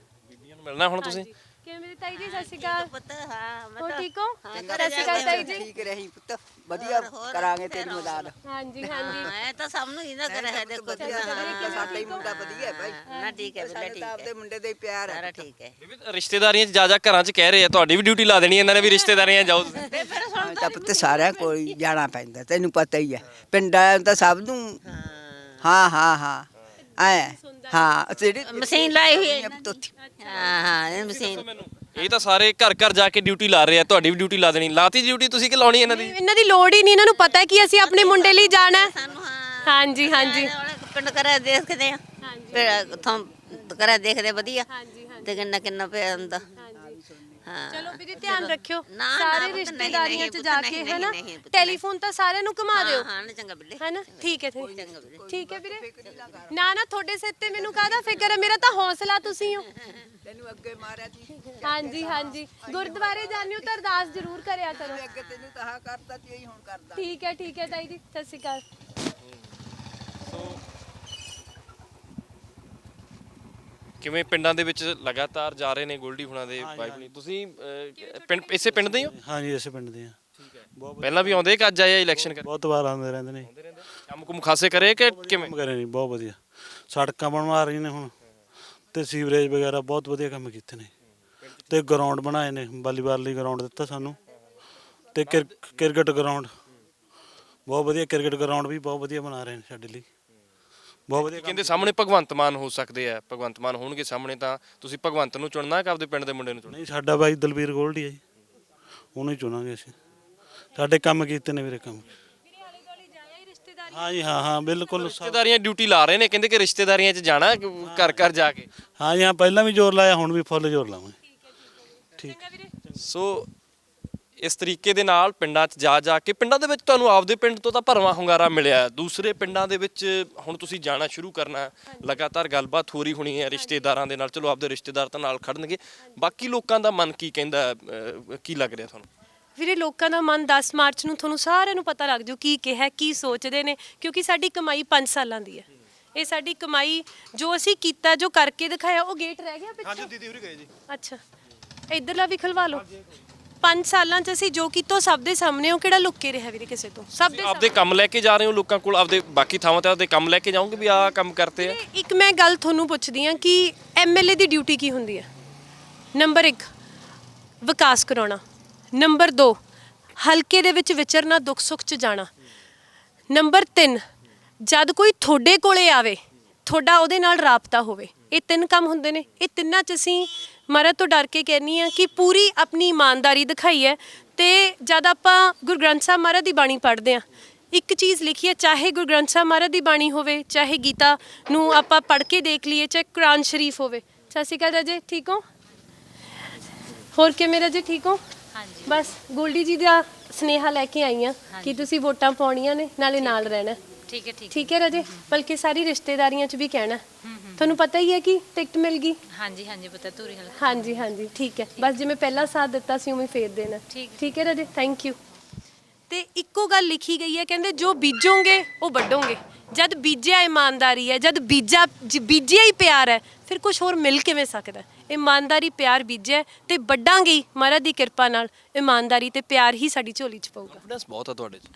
ਬੀਬੀਆਂ ਨੂੰ ਮਿਲਣਾ ਹੁਣ ਤੁਸੀਂ? ਕਿਵੇਂ ਮੇਰੀ ਤਾਈ ਜੀ, ਸਤਿ ਸ਼੍ਰੀ ਅਕਾਲ। ਪੁੱਤ ਹਾਂ ਹੋ ਠੀਕ ਹੋ? ਚੰਗਾ ਸਤਿ ਸ਼੍ਰੀ ਅਕਾਲ ਤਾਈ ਜੀ। ਠੀਕ ਰਹੀ ਪੁੱਤ, ਵਧੀਆ ਕਰਾਂਗੇ ਤੇਰੀ ਮਦਦ। ਹਾਂਜੀ ਹਾਂਜੀ। ਐ ਤਾਂ ਸਭ ਨੂੰ ਇਹਨਾਂ ਕਰ ਹੈ, ਦੇਖੋ ਸਾਡਾ ਹੀ ਮੁੰਡਾ ਵਧੀਆ ਹੈ ਭਾਈ। ਨਾ ਠੀਕ ਹੈ ਬੇਟਾ, ਠੀਕ ਹੈ। ਆਪਦੇ ਮੁੰਡੇ ਦੇ ਪਿਆਰ ਹੈ, ਸਾਰਾ ਠੀਕ ਹੈ। ਬੀਬੀ ਰਿਸ਼ਤੇਦਾਰੀਆਂ 'ਚ ਜਾ ਘਰਾਂ 'ਚ ਕਹਿ ਰਹੇ ਆ, ਤੁਹਾਡੀ ਵੀ ਡਿਊਟੀ ਲਾ ਦੇਣੀ ਇਹਨਾਂ ਨੇ ਵੀ, ਰਿਸ਼ਤੇਦਾਰੀਆਂ ਜਾਓ ਤੁਸੀਂ। ਤਾਂ ਪੁੱਤ ਸਾਰਿਆਂ ਕੋਲ ਹੀ ਜਾਣਾ ਪੈਂਦਾ, ਤੈਨੂੰ ਪਤਾ ਹੀ ਹੈ। ਪਿੰਡਾਂ ਤਾਂ ਸਭ ਨੂੰ ਹਾਂ ਹਾਂ ਹਾਂ ਐ ਹਾਂ ਜਿਹੜੀ ਮਸ਼ੀਨ ਲਾਈ ਹੋਈ ਹੈ। ਹਾਂ ਹਾਂ ਇਹ ਮਸ਼ੀਨ ਇਹ ਤਾਂ ਸਾਰੇ ਘਰ ਘਰ ਜਾ ਕੇ ਡਿਊਟੀ ਲਾ ਰਹੇ ਆ, ਤੁਹਾਡੀ ਵੀ ਡਿਊਟੀ ਲਾ ਦੇਣੀ। ਲਾਤੀ ਡਿਊਟੀ ਤੁਸੀਂ ਕਿ ਲਾਉਣੀ ਇਹਨਾਂ ਦੀ? ਇਹਨਾਂ ਦੀ ਲੋੜ ਹੀ ਨਹੀਂ, ਇਹਨਾਂ ਨੂੰ ਪਤਾ ਹੈ ਕਿ ਅਸੀਂ ਆਪਣੇ ਮੁੰਡੇ ਲਈ ਜਾਣਾ ਹੈ। ਸਾਨੂੰ ਹਾਂ ਹਾਂਜੀ ਹਾਂਜੀ ਪਿੰਡ ਕਰਿਆ ਦੇਖਦੇ ਆ, ਫਿਰ ਉੱਥੋਂ ਕਰਿਆ ਦੇਖਦੇ ਵਧੀਆ ਤੇ ਕਿੰਨਾ ਕਿੰਨਾ ਪਿਆ ਹੁੰਦਾ। ਹਾਂ ਚਲੋ ਵੀਰੇ ਧਿਆਨ ਰੱਖਿਓ ਨਾ, ਸਾਰੇ ਪੁੱਤ, ਨਹੀਂ, ਰਿਸ਼ਤੇਦਾਰੀਆਂ ਨਹੀਂ, 'ਚ ਪੁੱਤ, ਜਾ ਨਹੀਂ, ਕੇ, ਨਹੀਂ, ਹੈਨਾ? ਨਹੀਂ, ਪੁੱਤ, ਟੈਲੀਫੋਨ ਤਾਂ ਸਾਰਿਆਂ ਨੂੰ ਘੁਮਾ ਦਿਓ, ਹਾਂ ਨਾ ਚੰਗਾ ਬਿੱਲੇ, ਹੈਨਾ? ਠੀਕ ਹੈ ਚੰਗਾ ਵੀਰੇ। ਠੀਕ ਹੈ ਵੀਰੇ। ਨਾ ਨਾ ਤੁਹਾਡੇ ਸਿਰ ਤੇ ਮੈਨੂੰ ਕਾਹਦਾ ਫਿਕਰ ਹੈ, ਮੇਰਾ ਤਾਂ ਹੌਸਲਾ ਤੁਸੀਂ ਹੋ। ਤੈਨੂੰ ਅੱਗੇ ਮਾਰਿਆ ਸੀ, ਹਾਂਜੀ ਹਾਂਜੀ। ਗੁਰਦੁਆਰੇ ਜਾਂਦੇ ਹੋ ਤਾਂ ਅਰਦਾਸ ਜ਼ਰੂਰ ਕਰਿਆ ਕਰੋ। ਅੱਗੇ ਤੈਨੂੰ ਤਾਂ ਕਰਤਾ ਤੇ ਇਹੀ ਹੁਣ ਕਰਦਾ। ਠੀਕ ਹੈ ਤਾਈ ਜੀ, ਸਤਿ ਸ਼੍ਰੀ ਅਕਾਲ। ਕਿਵੇਂ ਪਿੰਡਾਂ ਦੇ ਵਿੱਚ ਲਗਾਤਾਰ ਜਾ ਰਹੇ ਨੇ ਗੋਲਡੀ ਹੁਣਾਂ ਦੇ ਵਾਈਫ ਨੇ? ਤੁਸੀਂ ਪਿੰਡ ਇਸੇ ਪਿੰਡ ਦੇ ਹੀ ਹੋ? ਹਾਂਜੀ ਇਸੇ ਪਿੰਡ ਦੇ ਆ। ਬਹੁਤ ਪਹਿਲਾਂ ਵੀ ਆਉਂਦੇ ਕਿ ਅੱਜ ਆਏ ਇਲੈਕਸ਼ਨ ਕਰ? ਬਹੁਤ ਵਾਰ ਆਉਂਦੇ ਰਹਿੰਦੇ ਨੇ। ਕੰਮ ਕੁਮ ਖਾਸੇ ਕਰੇ ਕਿ ਕਿਵੇਂ? ਕੰਮ ਕਰੇ ਨਹੀਂ, ਬਹੁਤ ਵਧੀਆ। ਸੜਕਾਂ ਬਣਵਾ ਰਹੀਆਂ ਨੇ ਹੁਣ, ਤੇ ਸੀਵਰੇਜ ਵਗੈਰਾ ਬਹੁਤ ਵਧੀਆ ਕੰਮ ਕੀਤੇ ਨੇ, ਤੇ ਗਰਾਊਂਡ ਬਣਾਏ ਨੇ, ਵਾਲੀਬਾਲ ਲਈ ਗਰਾਊਂਡ ਦਿੱਤਾ ਸਾਨੂੰ, ਤੇ ਕ੍ਰਿਕਟ ਗਰਾਊਂਡ ਬਹੁਤ ਵਧੀਆ, ਕ੍ਰਿਕਟ ਗਰਾਊਂਡ ਵੀ ਬਹੁਤ ਵਧੀਆ ਬਣਾ ਰਹੇ ਨੇ ਸਾਡੇ ਲਈ, ਬਹੁਤ ਵਧੀਆ। ਕਹਿੰਦੇ ਸਾਹਮਣੇ ਭਗਵੰਤ ਮਾਨ ਹੋ ਸਕਦੇ ਆ, ਭਗਵੰਤ ਮਾਨ ਹੋਣਗੇ ਸਾਹਮਣੇ ਤਾਂ ਤੁਸੀਂ ਭਗਵੰਤ ਨੂੰ ਚੁਣਨਾ ਕਿ ਆਪਦੇ ਪਿੰਡ ਦੇ ਮੁੰਡੇ ਨੂੰ ਚੁਣਨਾ? ਨਹੀਂ, ਸਾਡਾ ਬਾਈ ਦਲਬੀਰ ਗੋਲਡੀ ਹੈ ਜੀ, ਉਹਨੂੰ ਹੀ ਚੁਣਾਂਗੇ ਅਸੀਂ। ਸਾਡੇ ਕੰਮ ਕੀਤੇ ਨੇ ਵੀਰੇ, ਕੰਮ। ਹਾਂ ਜੀ, ਹਾਂ ਹਾਂ ਬਿਲਕੁਲ। ਰਿਸ਼ਤੇਦਾਰੀਆਂ ਡਿਊਟੀ ਲਾ ਰਹੇ ਨੇ, ਕਹਿੰਦੇ ਕਿ ਰਿਸ਼ਤੇਦਾਰੀਆਂ 'ਚ ਜਾਣਾ ਘਰ ਘਰ ਜਾ ਕੇ। ਹਾਂ ਜੀ ਹਾਂ, ਪਹਿਲਾਂ ਵੀ ਜ਼ੋਰ ਲਾਇਆ, ਹੁਣ ਵੀ ਫੁੱਲ ਜ਼ੋਰ ਲਾਵਾਂਗੇ। ਠੀਕ। ਸੋ ਇਸ ਤਰੀਕੇ ਦੇ ਨਾਲ ਪਿੰਡਾਂ 'ਚ ਜਾ ਕੇ, ਪਿੰਡਾਂ ਦੇ ਵਿੱਚ ਤੁਹਾਨੂੰ ਆਪਦੇ ਪਿੰਡ ਤੋਂ ਤਾਂ ਭਰਵਾਂ ਹੁੰਗਾਰਾ ਮਿਲਿਆ, ਦੂਸਰੇ ਪਿੰਡਾਂ ਦੇ ਵਿੱਚ ਹੁਣ ਤੁਸੀਂ ਜਾਣਾ ਸ਼ੁਰੂ ਕਰਨਾ, ਲਗਾਤਾਰ ਗੱਲਬਾਤ ਹੋ ਰਹੀ ਹੋਣੀ ਹੈ ਰਿਸ਼ਤੇਦਾਰਾਂ ਦੇ ਨਾਲ। ਚਲੋ ਆਪਦੇ ਰਿਸ਼ਤੇਦਾਰ ਤਾਂ ਨਾਲ ਖੜਨਗੇ, ਬਾਕੀ ਲੋਕਾਂ ਦਾ ਮਨ ਕੀ ਕਹਿੰਦਾ, ਕੀ ਲੱਗ ਰਿਹਾ ਤੁਹਾਨੂੰ? ਵੀਰੇ ਲੋਕਾਂ ਦਾ ਮਨ 10 ਮਾਰਚ ਨੂੰ ਤੁਹਾਨੂੰ ਸਾਰਿਆਂ ਨੂੰ ਪਤਾ ਲੱਗ ਜੂ ਕੀ ਕਿਹਾ, ਕੀ ਸੋਚਦੇ ਨੇ, ਕਿਉਂਕਿ ਸਾਡੀ ਕਮਾਈ 5 ਸਾਲਾਂ ਦੀ ਹੈ। ਇਹ ਸਾਡੀ ਕਮਾਈ ਜੋ ਅਸੀਂ ਕੀਤਾ, ਜੋ ਕਰਕੇ ਦਿਖਾਇਆ। ਉਹ ਗੇਟ ਰਹਿ ਗਿਆ ਪਿੱਛੇ? ਹਾਂਜੀ ਦੀਦੀ ਉਰੇ ਗਏ ਜੀ। ਅੱਛਾ, ਇਧਰਲਾ ਵੀ ਖਲਵਾ ਲਓ। 5 ਸਾਲਾਂ 'ਚ ਅਸੀਂ ਜੋ ਕੀਤਾ ਸਭ ਦੇ ਸਾਹਮਣੇ, ਉਹ ਕਿਹੜਾ ਲੁੱਕ ਕੇ ਰਿਹਾ ਵੀਰੇ ਕਿਸੇ ਤੋਂ? ਸਭ ਦੇ ਆਪਦੇ ਕੰਮ ਲੈ ਕੇ ਜਾ ਰਹੇ ਹੋ ਲੋਕਾਂ ਕੋਲ, ਆਪਦੇ ਬਾਕੀ ਥਾਵਾਂ ਤੇ ਆਪਦੇ ਕੰਮ ਲੈ ਕੇ ਜਾਓਗੇ ਵੀ ਆਹ ਕੰਮ ਕਰਤੇ ਆ? ਇੱਕ ਮੈਂ ਗੱਲ ਤੁਹਾਨੂੰ ਪੁੱਛਦੀ ਹਾਂ ਕਿ ਐਮਐਲਏ ਦੀ ਡਿਊਟੀ ਕੀ ਹੁੰਦੀ ਹੈ? ਨੰਬਰ 1 ਵਿਕਾਸ ਕਰਾਉਣਾ, ਨੰਬਰ 2 ਹਲਕੇ ਦੇ ਵਿੱਚ ਵਿਚਰਨਾ, ਦੁੱਖ ਸੁੱਖ 'ਚ ਜਾਣਾ, ਨੰਬਰ 3 ਜਦ ਕੋਈ ਤੁਹਾਡੇ ਕੋਲੇ ਆਵੇ ਤੁਹਾਡਾ ਉਹਦੇ ਨਾਲ ਰਾਬਤਾ ਹੋਵੇ। ਇਹ 3 ਕੰਮ ਹੁੰਦੇ ਨੇ। ਇਹ ਤਿੰਨਾਂ 'ਚ ਅਸੀਂ ਮਹਾਰਾਜ ਤੋਂ ਡਰ ਕੇ ਕਹਿੰਦੀ ਹਾਂ ਕਿ ਪੂਰੀ ਆਪਣੀ ਇਮਾਨਦਾਰੀ ਦਿਖਾਈ ਹੈ। ਤੇ ਜਦ ਆਪਾਂ ਗੁਰੂ ਗ੍ਰੰਥ ਸਾਹਿਬ ਮਹਾਰਾਜ ਦੀ ਬਾਣੀ ਪੜ੍ਹਦੇ ਹਾਂ, ਇੱਕ ਚੀਜ਼ ਲਿਖੀ ਹੈ, ਚਾਹੇ ਗੁਰੂ ਗ੍ਰੰਥ ਸਾਹਿਬ ਮਹਾਰਾਜ ਦੀ ਬਾਣੀ ਹੋਵੇ, ਚਾਹੇ ਗੀਤਾ ਨੂੰ ਆਪਾਂ ਪੜ੍ਹ ਕੇ ਦੇਖ ਲਈਏ, ਚਾਹੇ ਕੁਰਾਨ ਸ਼ਰੀਫ ਹੋਵੇ। ਸਤਿ ਸ਼੍ਰੀ ਅਕਾਲ ਰਾਜੇ, ਠੀਕ ਹੋ? ਹੋਰ ਕਿਵੇਂ ਰਾਜੇ, ਠੀਕ ਹੋ? ਹਾਂਜੀ। ਬਸ ਗੋਲਡੀ ਜੀ ਦਾ ਸਨੇਹਾ ਲੈ ਕੇ ਆਈ ਹਾਂ ਕਿ ਤੁਸੀਂ ਵੋਟਾਂ ਪਾਉਣੀਆਂ ਨੇ, ਨਾਲੇ ਨਾਲ ਰਹਿਣਾ। ਠੀਕ ਹੈ ਠੀਕ ਹੈ ਰਾਜੇ, ਬਲਕਿ ਸਾਰੀ ਰਿਸ਼ਤੇਦਾਰੀਆਂ 'ਚ ਵੀ ਕਹਿਣਾ। ਤੁਹਾਨੂੰ ਪਤਾ ਹੀ ਹੈ ਕਿ ਟਿਕਟ ਮਿਲ ਗਈ। ਹਾਂਜੀ ਹਾਂਜੀ ਪਤਾ ਧੂਰੀ ਹਲਕਾ। ਹਾਂਜੀ ਹਾਂਜੀ ਠੀਕ ਹੈ, ਬਸ ਜਿਵੇਂ ਪਹਿਲਾਂ ਸਾਥ ਦਿੱਤਾ ਸੀ ਉਵੇਂ ਫੇਰ ਦੇਣਾ। ਠੀਕ ਹੈ ਰਾਜੇ, ਥੈਂਕ ਯੂ। ਤੇ ਇੱਕੋ ਗੱਲ ਲਿਖੀ ਗਈ ਹੈ, ਕਹਿੰਦੇ ਜੋ ਬੀਜੋਗੇ ਉਹ ਵੱਢੋਗੇ। ਜਦ ਬੀਜਿਆ ਇਮਾਨਦਾਰੀ ਹੈ, ਜਦ ਬੀਜਿਆ ਹੀ ਪਿਆਰ ਹੈ, ਫਿਰ ਕੁਝ ਹੋਰ ਮਿਲ ਕਿਵੇਂ ਸਕਦਾ? ਇਮਾਨਦਾਰੀ ਪਿਆਰ ਬੀਜਿਆ ਤੇ ਵੱਢਾਂਗੇ ਹੀ ਮਹਾਰਾਜ ਦੀ ਕਿਰਪਾ ਨਾਲ। ਇਮਾਨਦਾਰੀ ਤੇ ਪਿਆਰ ਹੀ ਸਾਡੀ ਝੋਲੀ 'ਚ ਪਊਗਾ। ਕੌਨਫੀਡੈਂਸ ਬਹੁਤ ਆ ਤੁਹਾਡੇ 'ਚ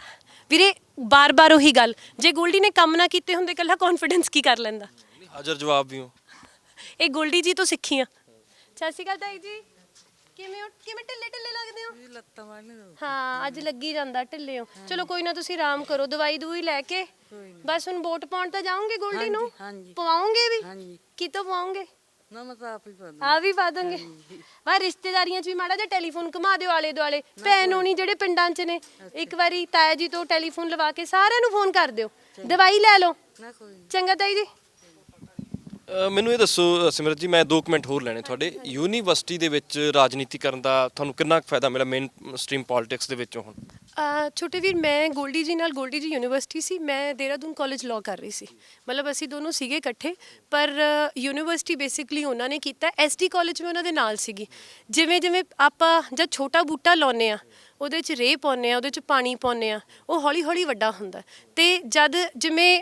ਵੀਰੇ, ਬਾਰ-ਬਾਰ ਉਹੀ ਗੱਲ, ਜੇ ਗੋਲਡੀ ਨੇ ਕੰਮ ਨਾ ਕੀਤੇ ਹੁੰਦੇ ਇਕੱਲਾ ਕੌਨਫੀਡੈਂਸ ਕੀ ਕਰ ਲੈਂਦਾ? ਹਾਜ਼ਰ ਜਵਾਬ ਵੀ ਹੋ। ਇਹ ਗੋਲਡੀ ਜੀ ਤੋਂ ਸਿੱਖੀ ਆ। ਸਤਿ ਸ਼੍ਰੀ ਅਕਾਲ ਤਾਈ ਜੀ। ਕਿਵੇਂ ਢਿੱਲੇ ਢਿੱਲੇ ਲੱਗਦੇ ਹੋ? ਲੱਤਾਂ ਵਾਲੀ ਹਾਂ, ਅੱਜ ਲੱਗੀ ਜਾਂਦਾ ਢਿੱਲੇ ਹੋ। ਚਲੋ ਕੋਈ ਨਾ, ਤੁਸੀਂ ਆਰਾਮ ਕਰੋ, ਦਵਾਈ ਦੂਈ ਲੈ ਕੇ ਬਸ ਹੁਣ ਵੋਟ ਪਾਉਣ ਤਾਂ ਜਾਓਗੇ ਗੋਲਡੀ ਨੂੰ? ਪਵਾਓਗੇ ਵੀ? ਕਿਤੋਂ ਪਵਾਓਗੇ? ਨਾ ਮੈਂ ਤਾਂ ਆਪ ਹੀ ਪਾ ਆ ਵੀ ਪਾ ਦੋਗੇ? ਵਾ ਰਿਸ਼ਤੇਦਾਰੀਆਂ 'ਚ ਵੀ ਮਾੜਾ ਜਿਹਾ ਟੈਲੀਫੋਨ ਘੁਮਾ ਦਿਓ ਆਲੇ ਦੁਆਲੇ, ਭੈਣ ਹੋਣੀ ਜਿਹੜੇ ਪਿੰਡਾਂ 'ਚ ਨੇ, ਇੱਕ ਵਾਰੀ ਤਾਇਆ ਜੀ ਤੋਂ ਟੈਲੀਫੋਨ ਲਵਾ ਕੇ ਸਾਰਿਆਂ ਨੂੰ ਫੋਨ ਕਰ ਦਿਓ, ਦਵਾਈ ਲੈ ਲਓ। ਚੰਗਾ ਤਾਈ ਜੀ। ਮੈਨੂੰ ਇਹ ਦੱਸੋ ਸਿਮਰਤ ਜੀ, ਮੈਂ 2 ਮਿੰਟ ਹੋਰ ਲੈਣੇ ਤੁਹਾਡੇ। ਯੂਨੀਵਰਸਿਟੀ ਦੇ ਵਿੱਚ ਰਾਜਨੀਤੀ ਕਰਨ ਦਾ ਤੁਹਾਨੂੰ ਕਿੰਨਾ ਕੁ ਫਾਇਦਾ ਮਿਲਿਆ ਮੇਨ ਸਟਰੀਮ ਪੋਲਿਟਿਕਸ ਦੇ ਵਿੱਚੋਂ ਹੁਣ? ਛੋਟੇ ਵੀਰ, ਮੈਂ ਗੋਲਡੀ ਜੀ ਨਾਲ, ਗੋਲਡੀ ਜੀ ਯੂਨੀਵਰਸਿਟੀ ਸੀ, ਮੈਂ ਦੇਹਰਾਦੂਨ ਕਾਲਜ ਲਾਅ ਕਰ ਰਹੀ ਸੀ, ਮਤਲਬ ਅਸੀਂ ਦੋਨੋਂ ਸੀਗੇ ਇਕੱਠੇ, ਪਰ ਯੂਨੀਵਰਸਿਟੀ ਬੇਸਿਕਲੀ ਉਹਨਾਂ ਨੇ ਕੀਤਾ। ਐਸਡੀ ਕਾਲਜ ਮੈਂ ਉਹਨਾਂ ਦੇ ਨਾਲ ਸੀਗੀ। ਜਿਵੇਂ ਜਿਵੇਂ ਆਪਾਂ ਜਦ ਛੋਟਾ ਬੂਟਾ ਲਾਉਂਦੇ ਆ, ਉਹਦੇ 'ਚ ਰੇਹ ਪਾਉਂਦੇ ਆ, ਉਹਦੇ 'ਚ ਪਾਣੀ ਪਾਉਂਦੇ ਆ, ਉਹ ਹੌਲੀ ਹੌਲੀ ਵੱਡਾ ਹੁੰਦਾ। ਅਤੇ ਜਦ ਜਿਵੇਂ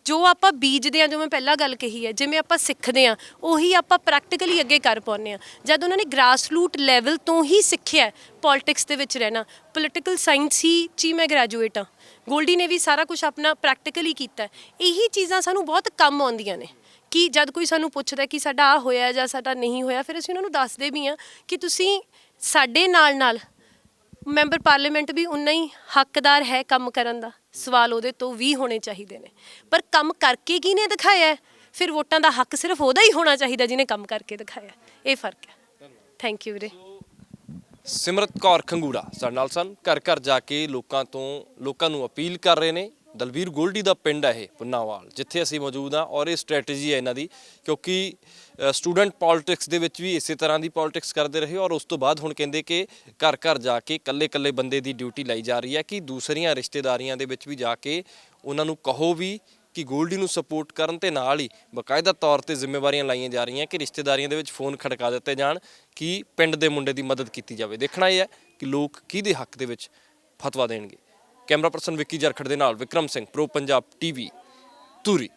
ਜੋ ਆਪਾਂ ਬੀਜਦੇ ਹਾਂ, ਜੋ ਮੈਂ ਪਹਿਲਾਂ ਗੱਲ ਕਹੀ ਹੈ, ਜਿਵੇਂ ਆਪਾਂ ਸਿੱਖਦੇ ਹਾਂ ਉਹੀ ਆਪਾਂ ਪ੍ਰੈਕਟੀਕਲੀ ਅੱਗੇ ਕਰ ਪਾਉਂਦੇ ਹਾਂ। ਜਦ ਉਹਨਾਂ ਨੇ ਗ੍ਰਾਸ ਰੂਟ ਲੈਵਲ ਤੋਂ ਹੀ ਸਿੱਖਿਆ ਪੋਲਿਟਿਕਸ ਦੇ ਵਿੱਚ ਰਹਿਣਾ, ਪੋਲੀਟੀਕਲ ਸਾਇੰਸ ਹੀ 'ਚ ਹੀ ਮੈਂ ਗ੍ਰੈਜੂਏਟ ਹਾਂ, ਗੋਲਡੀ ਨੇ ਵੀ ਸਾਰਾ ਕੁਝ ਆਪਣਾ ਪ੍ਰੈਕਟੀਕਲੀ ਕੀਤਾ। ਇਹੀ ਚੀਜ਼ਾਂ ਸਾਨੂੰ ਬਹੁਤ ਕੰਮ ਆਉਂਦੀਆਂ ਨੇ ਕਿ ਜਦ ਕੋਈ ਸਾਨੂੰ ਪੁੱਛਦਾ ਕਿ ਸਾਡਾ ਆਹ ਹੋਇਆ ਜਾਂ ਸਾਡਾ ਨਹੀਂ ਹੋਇਆ, ਫਿਰ ਅਸੀਂ ਉਹਨਾਂ ਨੂੰ ਦੱਸਦੇ ਵੀ ਹਾਂ ਕਿ ਤੁਸੀਂ ਸਾਡੇ ਨਾਲ ਨਾਲ ਮੈਂਬਰ ਪਾਰਲੀਮੈਂਟ ਵੀ ਉਨਾ ਹੀ ਹੱਕਦਾਰ ਹੈ ਕੰਮ ਕਰਨ ਦਾ, ਸਵਾਲ ਉਹਦੇ ਤੋਂ ਵੀ ਹੋਣੇ ਚਾਹੀਦੇ ਨੇ, ਪਰ ਕੰਮ ਕਰਕੇ ਕਿਹਨੇ ਦਿਖਾਇਆ? ਫਿਰ ਵੋਟਾਂ ਦਾ ਹੱਕ ਸਿਰਫ ਉਹਦਾ ਹੀ ਹੋਣਾ ਚਾਹੀਦਾ ਜਿਹਨੇ ਕੰਮ ਕਰਕੇ ਦਿਖਾਇਆ। ਇਹ ਫਰਕ ਹੈ। ਥੈਂਕ ਯੂ ਵੀਰੇ। ਸਿਮਰਤ ਕੌਰ ਖੰਗੂੜਾ ਸਾਡੇ ਨਾਲ ਸਨ, ਘਰ ਘਰ ਜਾ ਕੇ ਲੋਕਾਂ ਨੂੰ ਅਪੀਲ ਕਰ ਰਹੇ ਨੇ। ਦਲਵੀਰ ਗੋਲਡੀ ਦਾ ਪਿੰਡ ਹੈ ਇਹ ਪੁੰਨਾਵਾਲ, ਜਿੱਥੇ ਅਸੀਂ ਮੌਜੂਦ ਹਾਂ, ਔਰ ਇਹ ਸਟ੍ਰੈਟਜੀ ਹੈ ਇਹਨਾਂ ਦੀ, ਕਿਉਂਕਿ ਸਟੂਡੈਂਟ ਪੋਲਿਟਿਕਸ ਦੇ ਵਿੱਚ ਵੀ ਇਸੇ ਤਰ੍ਹਾਂ ਦੀ ਪੋਲਿਟਿਕਸ ਕਰਦੇ ਰਹੇ, ਔਰ ਉਸ ਤੋਂ ਬਾਅਦ ਹੁਣ ਕਹਿੰਦੇ ਕਿ ਘਰ ਘਰ ਜਾ ਕੇ ਇਕੱਲੇ ਬੰਦੇ ਦੀ ਡਿਊਟੀ ਲਾਈ ਜਾ ਰਹੀ ਹੈ ਕਿ ਦੂਸਰੀਆਂ ਰਿਸ਼ਤੇਦਾਰੀਆਂ ਦੇ ਵਿੱਚ ਵੀ ਜਾ ਕੇ ਉਹਨਾਂ ਨੂੰ ਕਹੋ ਵੀ ਕਿ ਗੋਲਡੀ ਨੂੰ ਸਪੋਰਟ ਕਰਨ, ਤੇ ਨਾਲ ਹੀ ਬਾਕਾਇਦਾ ਤੌਰ ਤੇ ਜ਼ਿੰਮੇਵਾਰੀਆਂ ਲਾਈਆਂ ਜਾ ਰਹੀਆਂ ਕਿ ਰਿਸ਼ਤੇਦਾਰੀਆਂ ਦੇ ਵਿੱਚ ਫੋਨ ਖੜਕਾ ਦਿੱਤੇ ਜਾਣ ਕਿ ਪਿੰਡ ਦੇ ਮੁੰਡੇ ਦੀ ਮਦਦ ਕੀਤੀ ਜਾਵੇ। ਦੇਖਣਾ ਇਹ ਹੈ ਕਿ ਲੋਕ ਕਿਹਦੇ ਹੱਕ ਦੇ ਵਿੱਚ ਫਤਵਾ ਦੇਣਗੇ। ਕੈਮਰਾ ਪਰਸਨ ਵਿੱਕੀ ਜਰਖੜ ਦੇ ਨਾਲ ਵਿਕਰਮ ਸਿੰਘ, ਪ੍ਰੋ ਪੰਜਾਬ ਟੀਵੀ, ਧੂਰੀ।